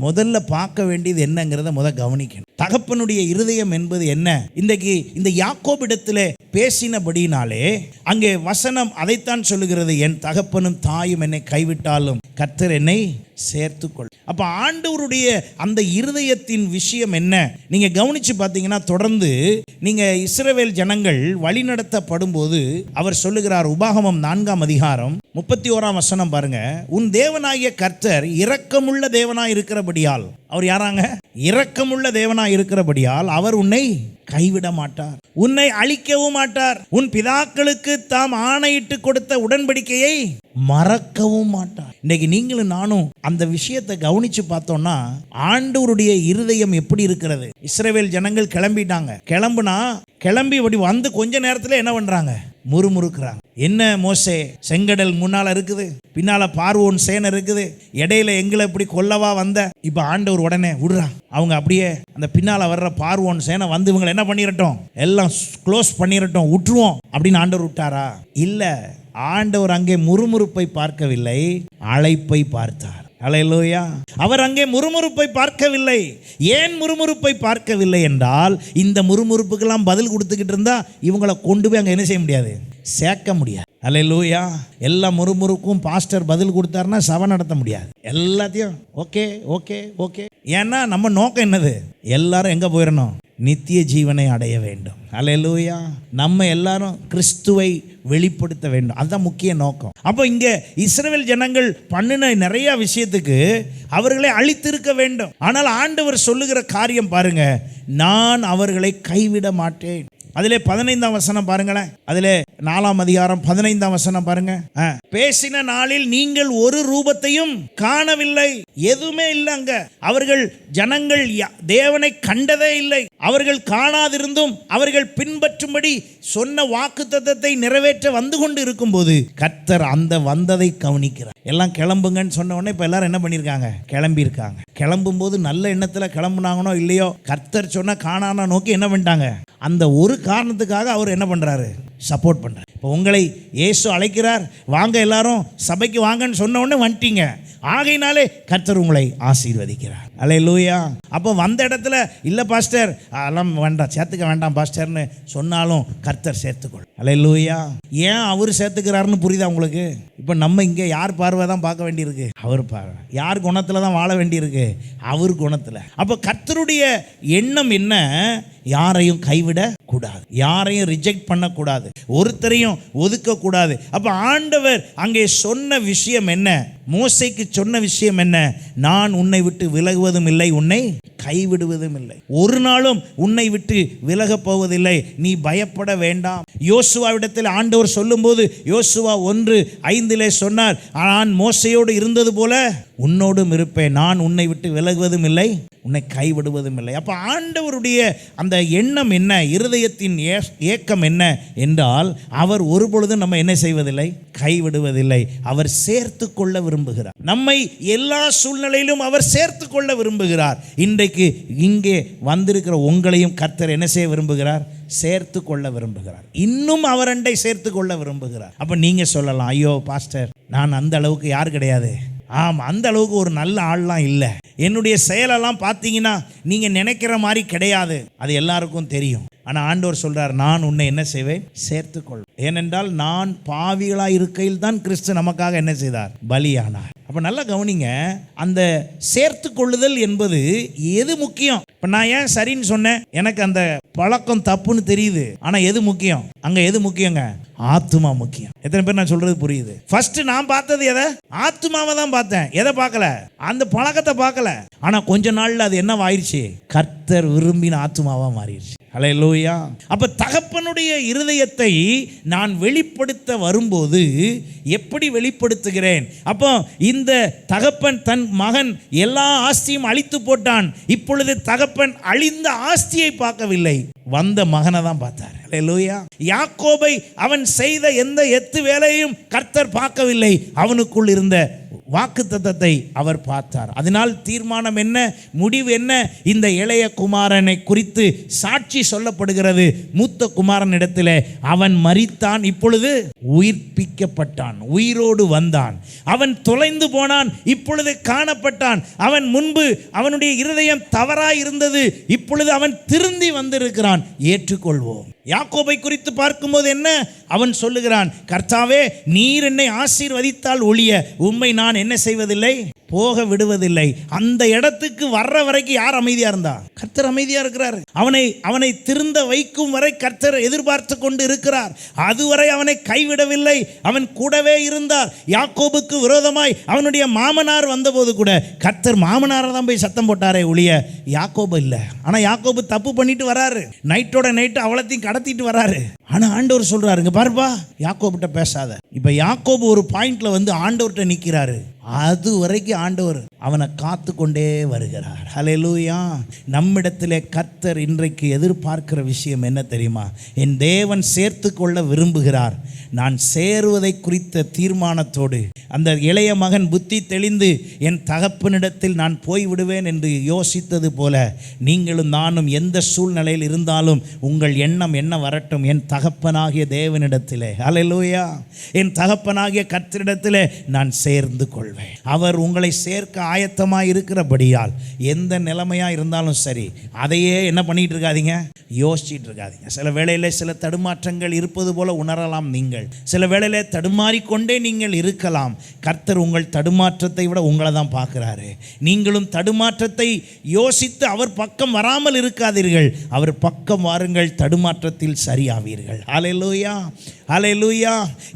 முதல்ல பார்க்க வேண்டியது என்னங்கிறத முதல் கவனிக்கணும். தகப்பனுடைய இருதயம் என்பது என்ன? இன்றைக்கு இந்த யாக்கோபிடத்தில் பேசினபடினாலே அங்கே வசனம் அதைத்தான் சொல்லுகிறது, என் தகப்பனும் தாயும் என்னை கைவிட்டாலும் கர்த்தர் என்னை சேர்த்துக்கொள். அப்ப ஆண்டவருடைய அந்த இருதயத்தின் விஷயம் என்ன? நீங்க கவனிச்சு பார்த்தீங்கன்னா தொடர்ந்து நீங்க இஸ்ரவேல் ஜனங்கள் வழிநடத்தப்படும் போது அவர் சொல்லுகிறார், உபாகமம் 4ஆம் அதிகாரம் 31ஆம் வசனம் பாருங்க, உன் தேவனாகிய கர்த்தர் இரக்கமுள்ள தேவனாய் இருக்கிறபடியால், அவர் யாராங்க? இரக்கமுள்ள தேவனாய் இருக்கிறபடியால் அவர் உன்னை கைவிட மாட்டார், உன்னை அழிக்கவும் மாட்டார், உன் பிதாக்களுக்கு தாம் ஆணையிட்டு கொடுத்த உடன்படிக்கையை மறக்கவும் மாட்டார். இன்னைக்கு நீங்களும் நானும் அந்த விஷயத்தை கவனிச்சு பார்த்தோம்னா ஆண்டவருடைய இருதயம் எப்படி இருக்கிறது? இஸ்ரவேல் ஜனங்கள் கிளம்பிட்டாங்க, கிளம்பி அப்படி வந்து கொஞ்ச நேரத்தில் என்ன பண்றாங்க, முறுமுறுக்கிறாங்க. என்ன மோசே, செங்கடல் முன்னால இருக்குது, பின்னால பார்வோன் சேனை இருக்குது, இடையில எங்களை இப்படி கொல்லவா வந்த? இப்ப ஆண்டவர் உடனே விடுறா, அவங்க அப்படியே அந்த பின்னால வர்ற பார்வோன் சேனை வந்து இவங்களை என்ன பண்ணிரட்டும், எல்லாம் க்ளோஸ் பண்ணிரட்டும், விட்டுருவோம் அப்படின்னு ஆண்டவர் விட்டாரா? இல்ல, ஆண்டவர் அங்கே முறுமுறுப்பை பார்க்கவில்லை, அழைப்பை பார்த்தார். ஹல்லேலூயா. அவர் அங்கே முறுமுறுப்பை பார்க்கவில்லை. ஏன் முறுமுறுப்பை பார்க்கவில்லை என்றால் இந்த முறுமுறுப்புக்கெல்லாம் பதில் கொடுத்துக்கிட்டு இருந்தா இவங்களை கொண்டு போய் அங்கே என்ன செய்ய முடியாது, சேர்க்க முடியாது. ஹல்லேலூயா. எல்லா முறுமுறுக்கும் பாஸ்டர் பதில் கொடுத்தாருன்னா சபை நடத்த முடியாது. எல்லாத்தையும் ஓகே ஓகே ஓகே. ஏன்னா நம்ம நோக்கம் என்னது, எல்லாரும் எங்க போயிடணும், நித்திய ஜீவனை அடைய வேண்டும். ஹல்லேலூயா. நம்ம எல்லாரும் கிறிஸ்துவை வெளிப்படுத்த வேண்டும், அதுதான் முக்கிய நோக்கம். அப்போ இங்கே இஸ்ரவேல் ஜனங்கள் பண்ணின நிறைய விஷயத்துக்கு அவர்களை அழித்திருக்க வேண்டும். ஆனால் ஆண்டவர் சொல்லுகிற காரியம் பாருங்க, நான் அவர்களை கைவிட மாட்டேன். அதிலே 15ஆம் வசனம் பாருங்களேன், அதிலே 4ஆம் அதிகாரம் 15ஆம் வசனம் பாருங்க, பேசின நாளில் நீங்கள் ஒரு ரூபத்தையும் காணவில்லை, எதுவுமே இல்லை அங்க. அவர்கள் ஜனங்கள் தேவனை கண்டதே இல்லை. அவர்கள் காணாதிருந்தும் அவர்கள் பின்பற்றும்படி சொன்ன வாக்குத்தத்தத்தை நிறைவேற்ற வந்து கொண்டு இருக்கும் போது கர்த்தர் அந்த வந்ததை கவனிக்கிறார். எல்லாம் கிளம்புங்கன்னு சொன்ன உடனே இப்ப எல்லாரும் என்ன பண்ணிருக்காங்க, கிளம்பி இருக்காங்க. கிளம்பும் போது நல்ல எண்ணத்துல கிளம்புனாங்கனோ இல்லையோ, கர்த்தர் சொன்ன கானானா நோக்கி என்ன பண்ணிட்டாங்க, அந்த ஒரு காரணத்துக்காக அவர் என்ன பண்றாரு, சப்போர்ட் பண்றாரு. இப்போ உங்களை இயேசு அழைக்கிறார், வாங்க எல்லாரும் சபைக்கு வாங்கன்னு சொன்ன உடனே வந்துட்டீங்க, ஆகையினாலே கர்த்தர் உங்களை ஆசீர்வதிக்கிறார். அல்லேலூயா. அப்போ வந்த இடத்துல இல்லை பாஸ்டர் அதெல்லாம் வேண்டாம், சேர்த்துக்க வேண்டாம் பாஸ்டர்னு சொன்னாலும் கர்த்தர் சேர்த்துக்கொள். அல்லேலூயா. ஏன் அவர் சேர்த்துக்கிறாருன்னு புரியுதா உங்களுக்கு? இப்போ நம்ம இங்கே யார் பார்வை தான் பார்க்க வேண்டியிருக்கு? அவர் பார்வை. யார் குணத்தில் தான் வாழ வேண்டியிருக்கு? அவர் குணத்தில். அப்போ கர்த்தருடைய எண்ணம் என்ன? யாரையும் கைவிட கூடாது, யாரையும் ரிஜெக்ட் பண்ணக்கூடாது, ஒருத்தரையும் ஒதுக்கக்கூடாது. அப்போ ஆண்டவர் அங்கே சொன்ன விஷயம் என்ன? மோசேக்கு சொன்ன விஷயம் என்ன? நான் உன்னை விட்டு விலகுவதும் இல்லை, உன்னை கைவிடுவதும் இல்லை, ஒரு நாளும் உன்னை விட்டு விலகப் போவதில்லை, நீ பயப்பட வேண்டாம். யோசுவாவிடத்தில் ஆண்டவர் சொல்லும்போது யோசுவா 1:5 சொன்னார், நான் மோசையோடு இருந்தது போல உன்னோடும் இருப்பேன், நான் உன்னை விட்டு விலகுவதும் இல்லை, உன்னை கைவிடுவதும் இல்லை. அப்போ ஆண்டவருடைய அந்த எண்ணம் என்ன? இருதயத்தின் ஏக்கம் என்ன என்றால், அவர் ஒருபொழுதும் நம்ம என்ன செய்வதில்லை? கைவிடுவதில்லை. அவர் சேர்த்து கொள்ள விரும்புகிறார். நம்மை எல்லா சூழ்நிலையிலும் அவர் சேர்த்து கொள்ள விரும்புகிறார். இன்றைக்கு இங்கே வந்திருக்கிற உங்களையும் கர்த்தர் என்ன செய்ய விரும்புகிறார்? சேர்த்து கொள்ள விரும்புகிறார். இன்னும் அவர் அண்டை சேர்த்து கொள்ள விரும்புகிறார். அப்போ நீங்கள் சொல்லலாம், ஐயோ பாஸ்டர், நான் அந்த அளவுக்கு யார் கிடையாது, அந்த அளவுக்கு ஒரு நல்ல ஆள்லாம் இல்லை, என்னுடைய செயலெல்லாம் பார்த்தீங்கன்னா நீங்கள் நினைக்கிற மாதிரி கிடையாது, அது எல்லாருக்கும் தெரியும். ஆனால் ஆண்டவர் சொல்கிறார், நான் உன்னை என்ன செய்வேன்? சேர்த்துக்கொள். ஏனென்றால் நான் பாவிகளாக இருக்கையில் தான் கிறிஸ்து நமக்காக என்ன செய்தார்? பலியானார். அப்போ நல்லா கவனிங்க, அந்த சேர்த்து கொள்ளுதல் என்பது எது முக்கியம்? இப்போ நான் ஏன் சரின்னு சொன்னேன்? எனக்கு அந்த பழக்கம் தப்புன்னு தெரியுது. ஆனால் எது முக்கியம்? அங்கே எது முக்கியங்க? ஆத்துமா முக்கியம். எத்தனை பேர் நான் சொல்றது புரியுது? ஃபர்ஸ்ட் நான் பார்த்தது எதை? ஆத்துமாவை தான் பார்த்தேன். எதை பார்க்கல? அந்த பழக்கத்தை பார்க்கல. ஆனால் கொஞ்ச நாள்ல அது என்னவாயிருச்சு? கர்த்தர் விரும்பின ஆத்துமாவா மாறிடுச்சு. ஹல்லேலூயா. அப்ப தகப்பனுடைய இருதயத்தை நான் வெளிப்படுத்த வரும்போது எப்படி வெளிப்படுத்துகிறேன்? அப்போ இந்த தகப்பன் தன் மகன் எல்லா ஆஸ்தியும் அழித்து போட்டான். இப்பொழுது தகப்பன் அழிந்த ஆஸ்தியை பார்க்கவில்லை, வந்த மகனை தான் பார்த்தார். ஹல்லேலூயா. யாக்கோபை அவன் செய்த எந்த எத்து வேலையும் கர்த்தர் பார்க்கவில்லை, அவனுக்குள் இருந்த வாக்குத்தத்தத்தை அவர் பார்த்தார். அதனால் தீர்மானம் என்ன? முடிவு என்ன? இந்த இளைய குமாரனை குறித்து சாட்சி சொல்லப்படுகிறது. மூத்த குமாரனிடத்தில் அவன் மரித்தான், இப்பொழுது உயிர்ப்பிக்கப்பட்டான், உயிரோடு வந்தான். அவன் தொலைந்து போனான், இப்பொழுது காணப்பட்டான். அவன் முன்பு அவனுடைய இருதயம் தவறாய் இருந்தது, இப்பொழுது அவன் திருந்தி வந்திருக்கிறான். ஏற்றுக்கொள்வோம். யாக்கோபை குறித்து பார்க்கும்போது என்ன அவன் சொல்லுகிறான்? கர்த்தாவே, நீர் என்னை ஆசீர்வதித்தால் ஒழிய உம்மை நான் என்ன செய்வதில்லை, போக விடுவதில்லை. அந்த இடத்துக்கு வர்ற வரைக்கும் யார் அமைதியா இருந்தா? கர்த்தர் அமைதியா இருக்கிறார். அவனை திருந்த வைக்கும் வரை கர்த்தர் எதிர்பார்த்து கொண்டு இருக்கிறார். அதுவரை அவனை கைவிடவில்லை, அவன் கூடவே இருந்தார். யாக்கோபுக்கு விரோதமாய் அவனுடைய மாமனார் வந்தபோது கூட கர்த்தர் மாமனாரை தான் போய் சத்தம் போட்டாரே ஒழிய யாக்கோபு இல்லை. ஆனா யாக்கோபு தப்பு பண்ணிட்டு வராரு, நைட்டோட நைட்டு அவளத்தையும் கடத்திட்டு வராரு. ஆனா ஆண்டவர் சொல்றாரு, இங்க பாருப்பா, யாக்கோபிட்ட பேசாத. இப்ப யாக்கோபு ஒரு பாயிண்ட்ல வந்து ஆண்டவர்கிட்ட நிக்கிறாரு. அது வரைக்கும் ஆண்டவர் அவனை காத்து கொண்டே வருகிறார். ஹல்லேலூயா. நம்மிடத்திலே கர்த்தர் இன்றைக்கு எதிர்பார்க்கிற விஷயம் என்ன தெரியுமா? என் தேவன் சேர்த்து கொள்ள விரும்புகிறார். நான் சேருவதை குறித்த தீர்மானத்தோடு அந்த இளைய மகன் புத்தி தெளிந்து என் தகப்பனிடத்தில் நான் போய்விடுவேன் என்று யோசித்தது போல நீங்களும் நானும் எந்த சூழ்நிலையில் இருந்தாலும் உங்கள் எண்ணம் என்ன வரட்டும்? என் தகப்பனாகிய தேவனிடத்திலே, ஹல்லேலூயா, என் தகப்பனாகிய கர்த்தரிடத்திலே நான் சேர்ந்து கொள்வேன். அவர் உங்களை சேர்க்க ஆயத்தமாக இருக்கிறபடியால் எந்த நிலைமையாக இருந்தாலும் சரி, அதையே என்ன பண்ணிட்டு இருக்காதீங்க, யோசிச்சுட்டு இருக்காதீங்க. சில வேளையில் சில தடுமாற்றங்கள் இருப்பது போல உணரலாம். நீங்கள் சில வேளையில் தடுமாறிக்கொண்டே நீங்கள் இருக்கலாம். கர்த்தர் உங்கள் தடுமாற்றத்தை விட உங்களை தான் பார்க்குறாரு. நீங்களும் தடுமாற்றத்தை யோசித்து அவர் பக்கம் வராமல் இருக்காதீர்கள், அவர் பக்கம் வாருங்கள், தடுமாற்றத்தில் சரியாவீர்கள். ஹல்லேலூயா, ஹல்லேலூயா.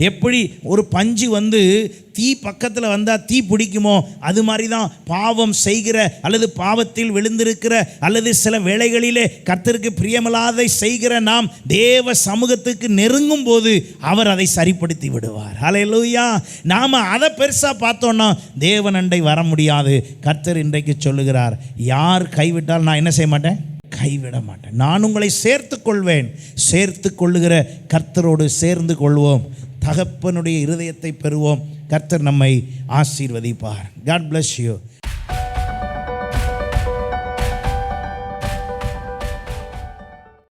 எப்படி ஒரு பஞ்சு வந்து தீ பக்கத்தில் வந்தால் தீ பிடிக்குமோ, அது மாதிரி தான் பாவம் செய்கிற அல்லது பாவத்தில் விழுந்திருக்கிற அல்லது சில வேளைகளிலே கர்த்தருக்கு பிரியமில்லாதை செய்கிற நாம் தேவ சமூகத்துக்கு நெருங்கும் போது அவர் அதை சரிப்படுத்தி விடுவார். ஹல்லேலூயா. நாம் அதை பெருசாக பார்த்தோன்னா தேவன் அண்டை வர முடியாது. கர்த்தர் இன்றைக்கு சொல்லுகிறார், யார் கைவிட்டால் நான் என்ன செய்ய மாட்டேன், கைவிட மாட்டேன். நான் உங்களை சேர்த்து கொள்வேன். சேர்த்து கொள்ளுகிற கர்த்தரோடு சேர்ந்து கொள்வோம். தகப்பனுடைய இருதயத்தை பெறுவோம். கர்த்தர் நம்மை ஆசீர்வதிப்பார். God bless you.